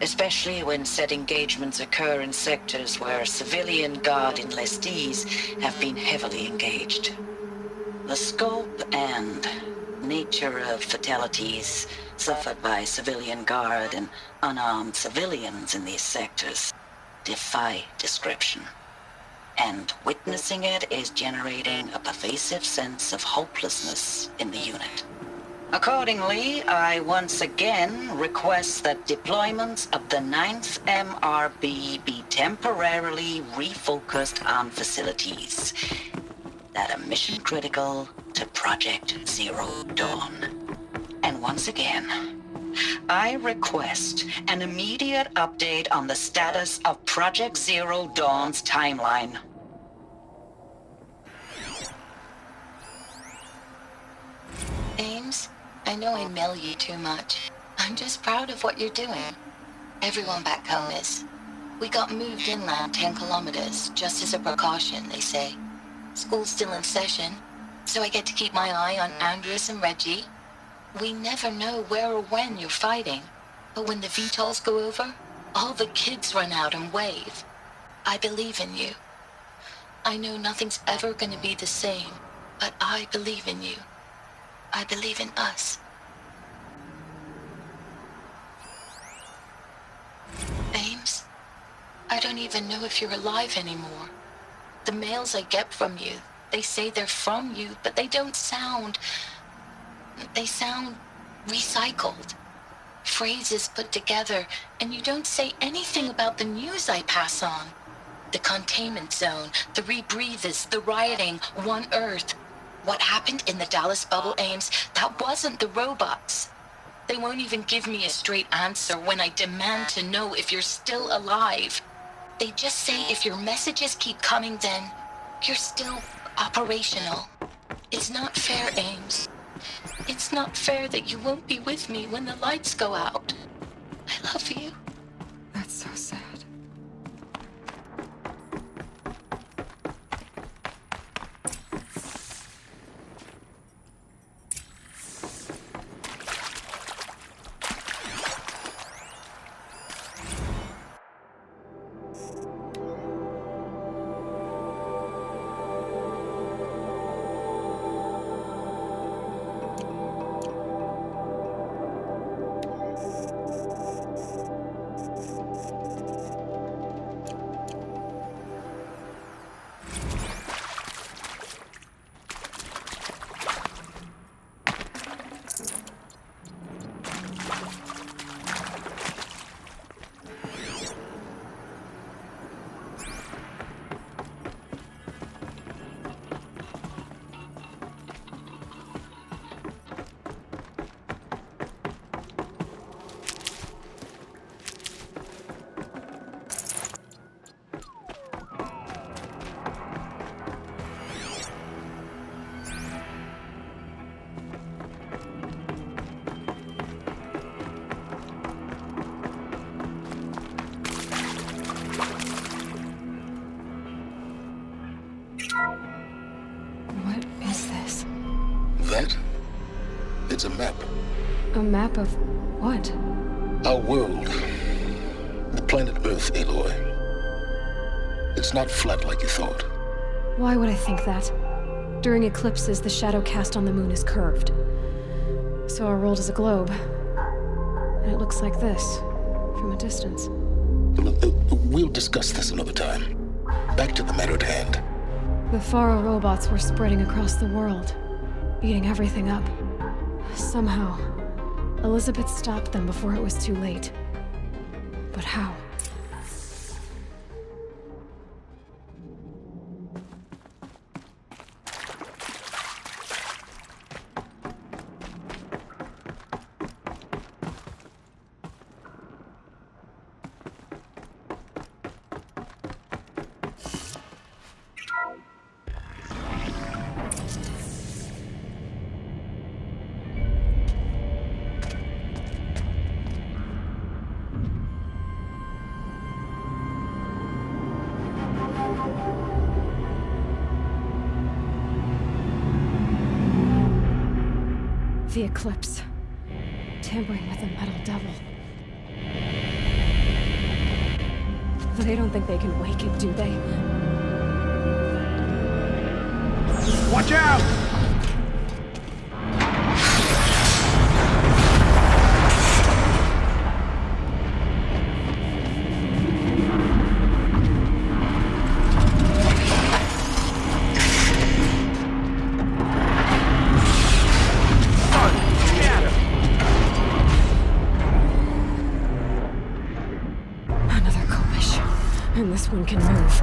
especially when said engagements occur in sectors where civilian guard enlistees have been heavily engaged. The scope and nature of fatalities suffered by civilian guard and unarmed civilians in these sectors defy description, and witnessing it is generating a pervasive sense of hopelessness in the unit. Accordingly, I once again request that deployments of the 9th MRB be temporarily refocused on facilities that are mission critical to Project Zero Dawn. And once again, I request an immediate update on the status of Project Zero Dawn's timeline. Ames, I know I mail you too much. I'm just proud of what you're doing. Everyone back home is. We got moved inland 10 kilometers, just as a precaution, they say. School's still in session, so I get to keep my eye on Andreas and Reggie. We never know where or when you're fighting, but when the VTOLs go over, all the kids run out and wave. I believe in you. I know nothing's ever gonna be the same, but I believe in you. I believe in us. Ames, I don't even know if you're alive anymore. The mails I get from you, they say they're from you, but they don't sound... They sound recycled. Phrases put together, and you don't say anything about the news I pass on. The containment zone, the rebreathers, the rioting, One Earth. What happened in the Dallas bubble, Ames, that wasn't the robots. They won't even give me a straight answer when I demand to know if you're still alive. They just say if your messages keep coming, then you're still operational. It's not fair, Ames. It's not fair that you won't be with me when the lights go out. I love you. That's so sad. What is this? That? It's a map. A map of what? Our world. The planet Earth, Aloy. It's not flat like you thought. Why would I think that? During eclipses, the shadow cast on the moon is curved. So our world is a globe. And it looks like this, from a distance. We'll discuss this another time. Back to the matter at hand. The Faro robots were spreading across the world, eating everything up. Somehow, Elizabeth stopped them before it was too late. But how? The eclipse. Tampering with the metal devil. They don't think they can wake it, do they? Watch out! And this one can move.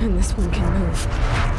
And this one can move.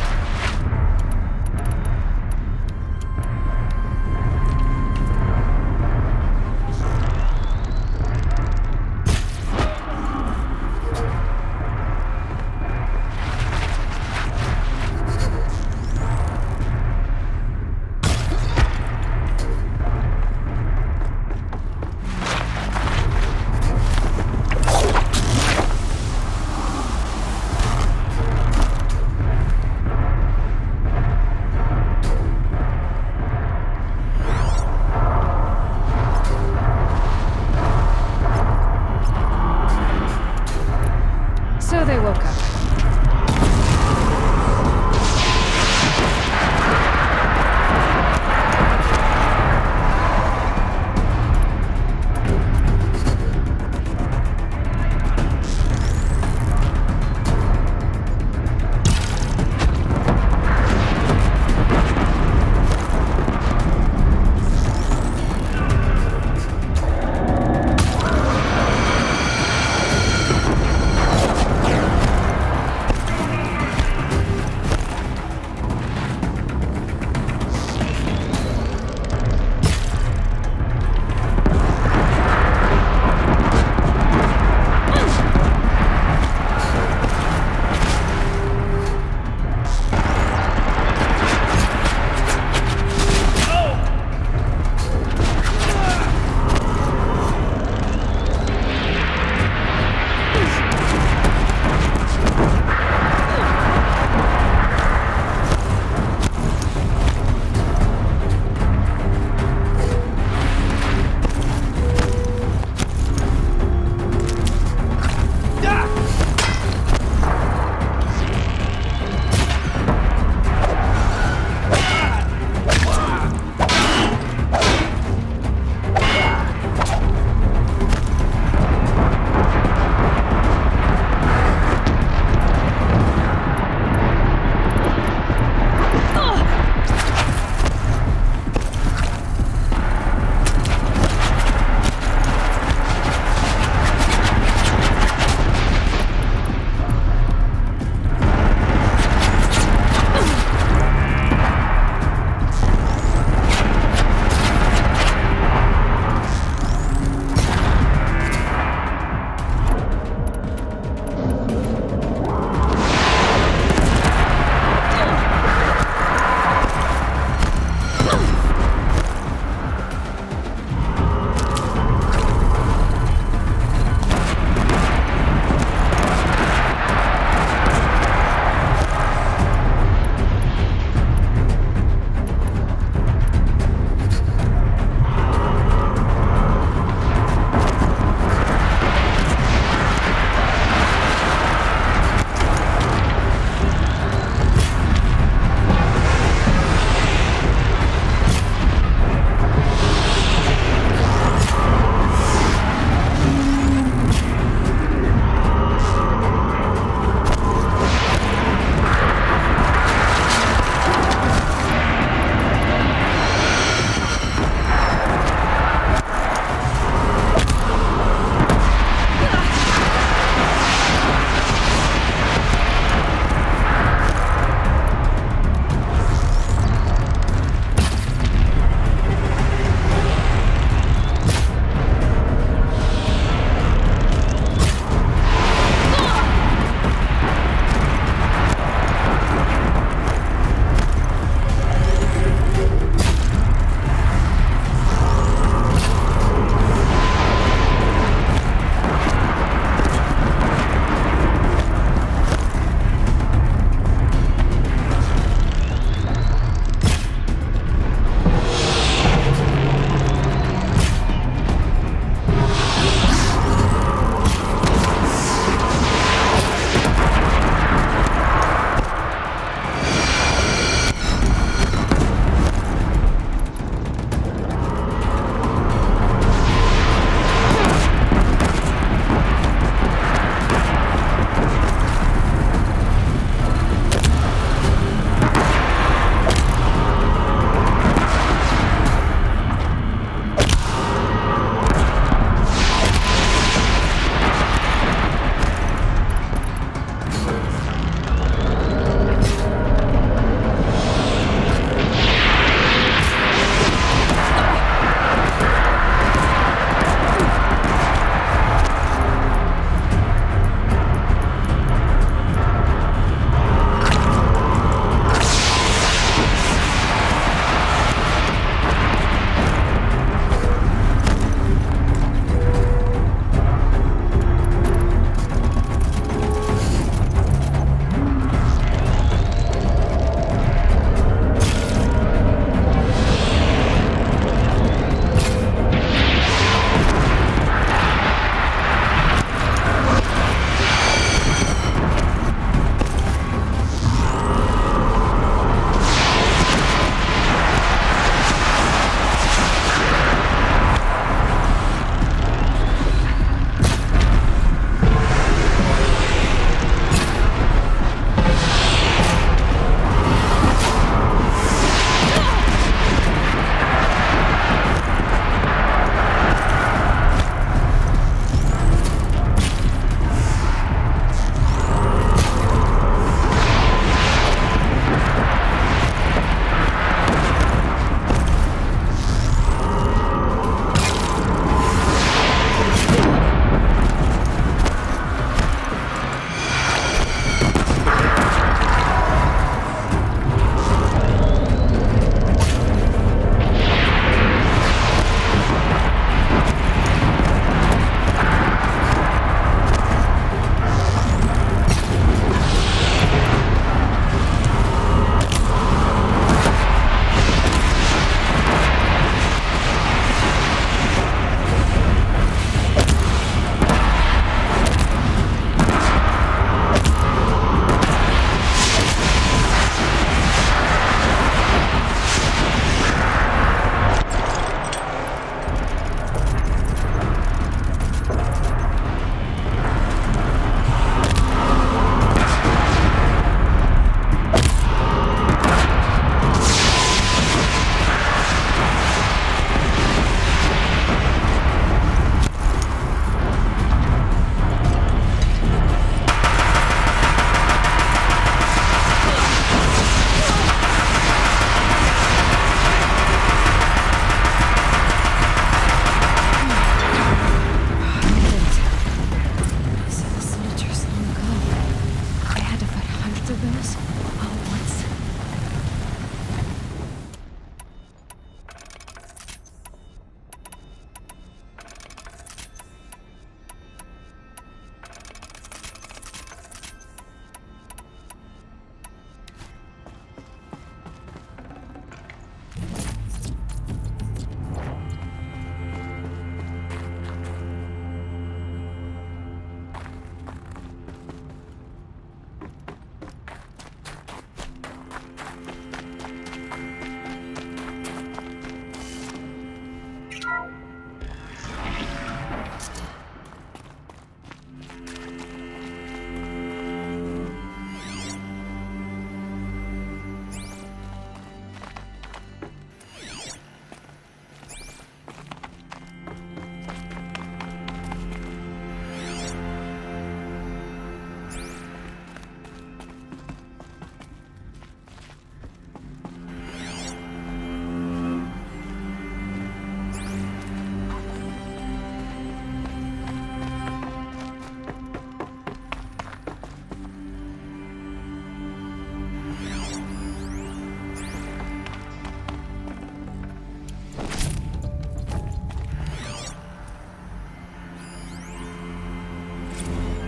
shadows all at once.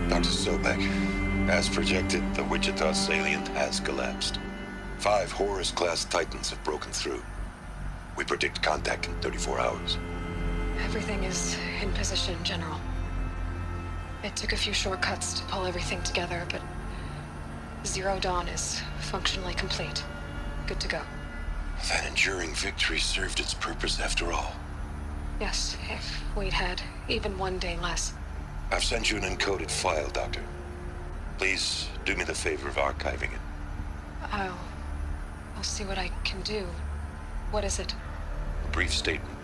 Dr. Sobek, as projected, the Wichita salient has collapsed. 5 Horus-class Titans have broken through. We predict contact in 34 hours. Everything is in position, General. It took a few shortcuts to pull everything together, but Zero Dawn is functionally complete. Good to go. That enduring victory served its purpose after all. Yes, if we'd had even one day less. I've sent you an encoded file, Doctor. Please do me the favor of archiving it. I'll see what I can do. What is it? A brief statement.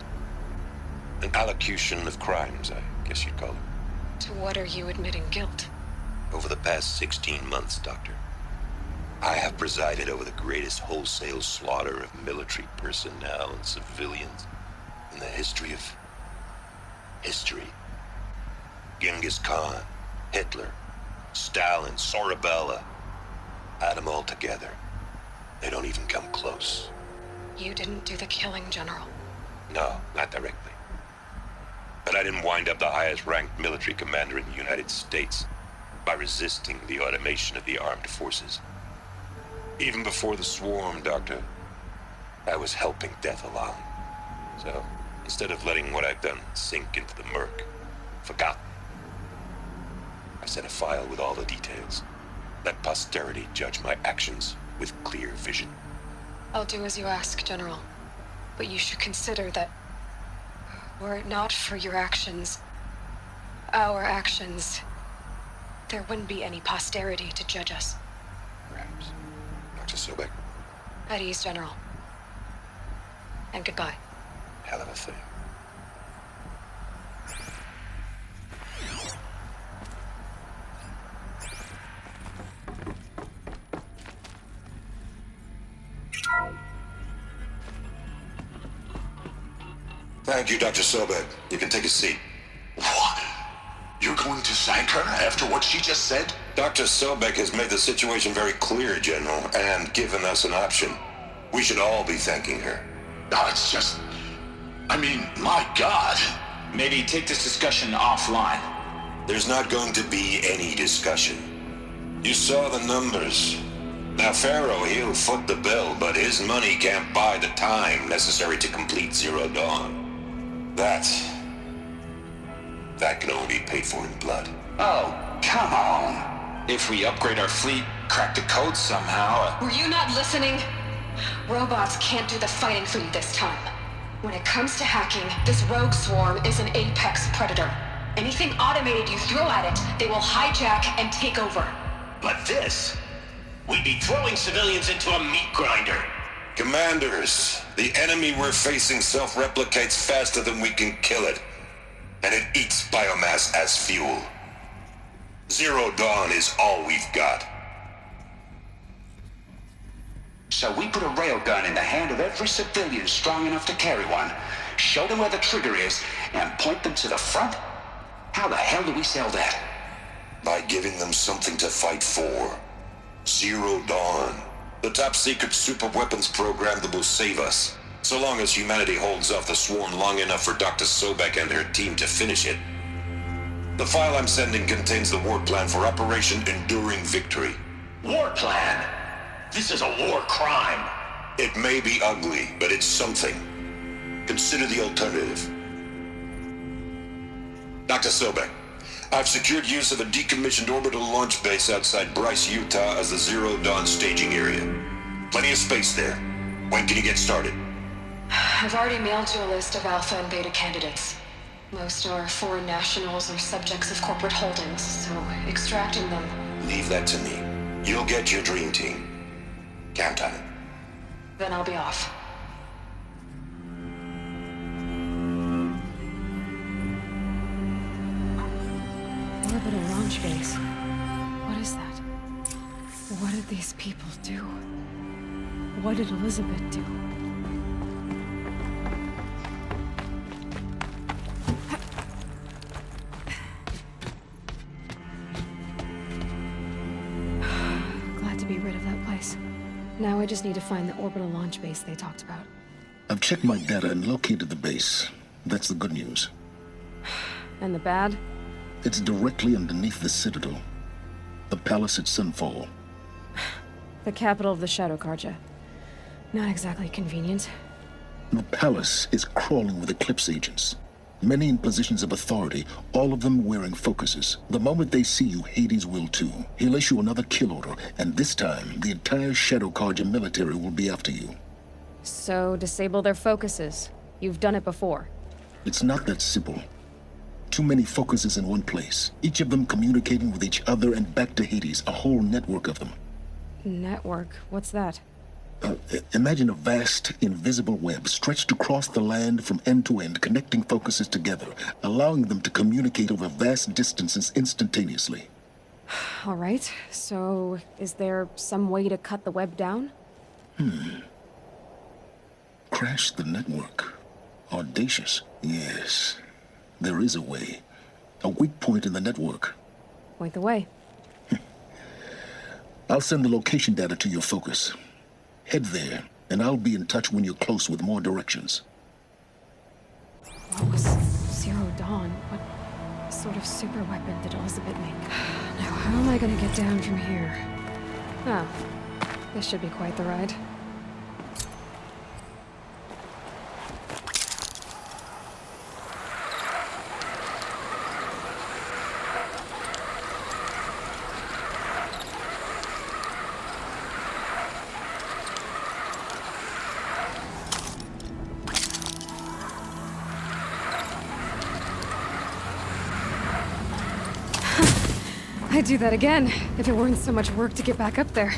An allocution of crimes, I guess you'd call it. To what are you admitting guilt? Over the past 16 months, Doctor, I have presided over the greatest wholesale slaughter of military personnel and civilians in the history of history. Genghis Khan, Hitler, Stalin, Sorabella. Add them all together. They don't even come close. You didn't do the killing, General. No, not directly. But I didn't wind up the highest-ranked military commander in the United States by resisting the automation of the armed forces. Even before the swarm, Doctor, I was helping death along. So, instead of letting what I've done sink into the murk, forgotten, I set a file with all the details. Let posterity judge my actions with clear vision. I'll do as you ask, General. But you should consider that were it not for your actions, our actions, there wouldn't be any posterity to judge us. Perhaps. Dr. Sobek. At ease, General. And goodbye. Hell of a thing. Thank you, Dr. Sobek. You can take a seat. What? You're going to thank her after what she just said? Dr. Sobek has made the situation very clear, General, and given us an option. We should all be thanking her. No, it's just... I mean, my God. Maybe take this discussion offline. There's not going to be any discussion. You saw the numbers. Now, Pharaoh, he'll foot the bill, but his money can't buy the time necessary to complete Zero Dawn. That can only be paid for in blood. Oh, come on. If we upgrade our fleet, crack the code somehow... Were you not listening? Robots can't do the fighting for you this time. When it comes to hacking, this rogue swarm is an apex predator. Anything automated you throw at it, they will hijack and take over. But this... we'd be throwing civilians into a meat grinder. Commanders, the enemy we're facing self-replicates faster than we can kill it. And it eats biomass as fuel. Zero Dawn is all we've got. So we put a railgun in the hand of every civilian strong enough to carry one, show them where the trigger is, and point them to the front? How the hell do we sell that? By giving them something to fight for. Zero Dawn. The top-secret super-weapons program that will save us. So long as humanity holds off the swarm long enough for Dr. Sobek and her team to finish it. The file I'm sending contains the war plan for Operation Enduring Victory. War plan? This is a war crime. It may be ugly, but it's something. Consider the alternative. Dr. Sobek, I've secured use of a decommissioned orbital launch base outside Bryce, Utah as the Zero Dawn staging area. Plenty of space there. When can you get started? I've already mailed you a list of Alpha and Beta candidates. Most are foreign nationals or subjects of corporate holdings, so extracting them... Leave that to me. You'll get your dream team. Count on it. Then I'll be off. Orbital launch base. What is that? What did these people do? What did Elizabeth do? Glad to be rid of that place. Now I just need to find the orbital launch base they talked about. I've checked my data and located the base. That's the good news. And the bad? It's directly underneath the Citadel. The palace at Sunfall. The capital of the Shadow Carja. Not exactly convenient. The palace is crawling with Eclipse agents. Many in positions of authority, all of them wearing focuses. The moment they see you, Hades will too. He'll issue another kill order, and this time, the entire Shadow Carja military will be after you. So, disable their focuses. You've done it before. It's not that simple. Too many focuses in one place, each of them communicating with each other and back to Hades, a whole network of them. Network? What's that? Imagine a vast, invisible web stretched across the land from end to end, connecting focuses together, allowing them to communicate over vast distances instantaneously. All right, so is there some way to cut the web down? Crash the network. Audacious. Yes, there is a way. A weak point in the network. Point the way. I'll send the location data to your focus. Head there, and I'll be in touch when you're close with more directions. What was Zero Dawn? What sort of super weapon did Elizabeth make? Now, how am I gonna get down from here? Oh, this should be quite the ride. I'd do that again, if it weren't so much work to get back up there.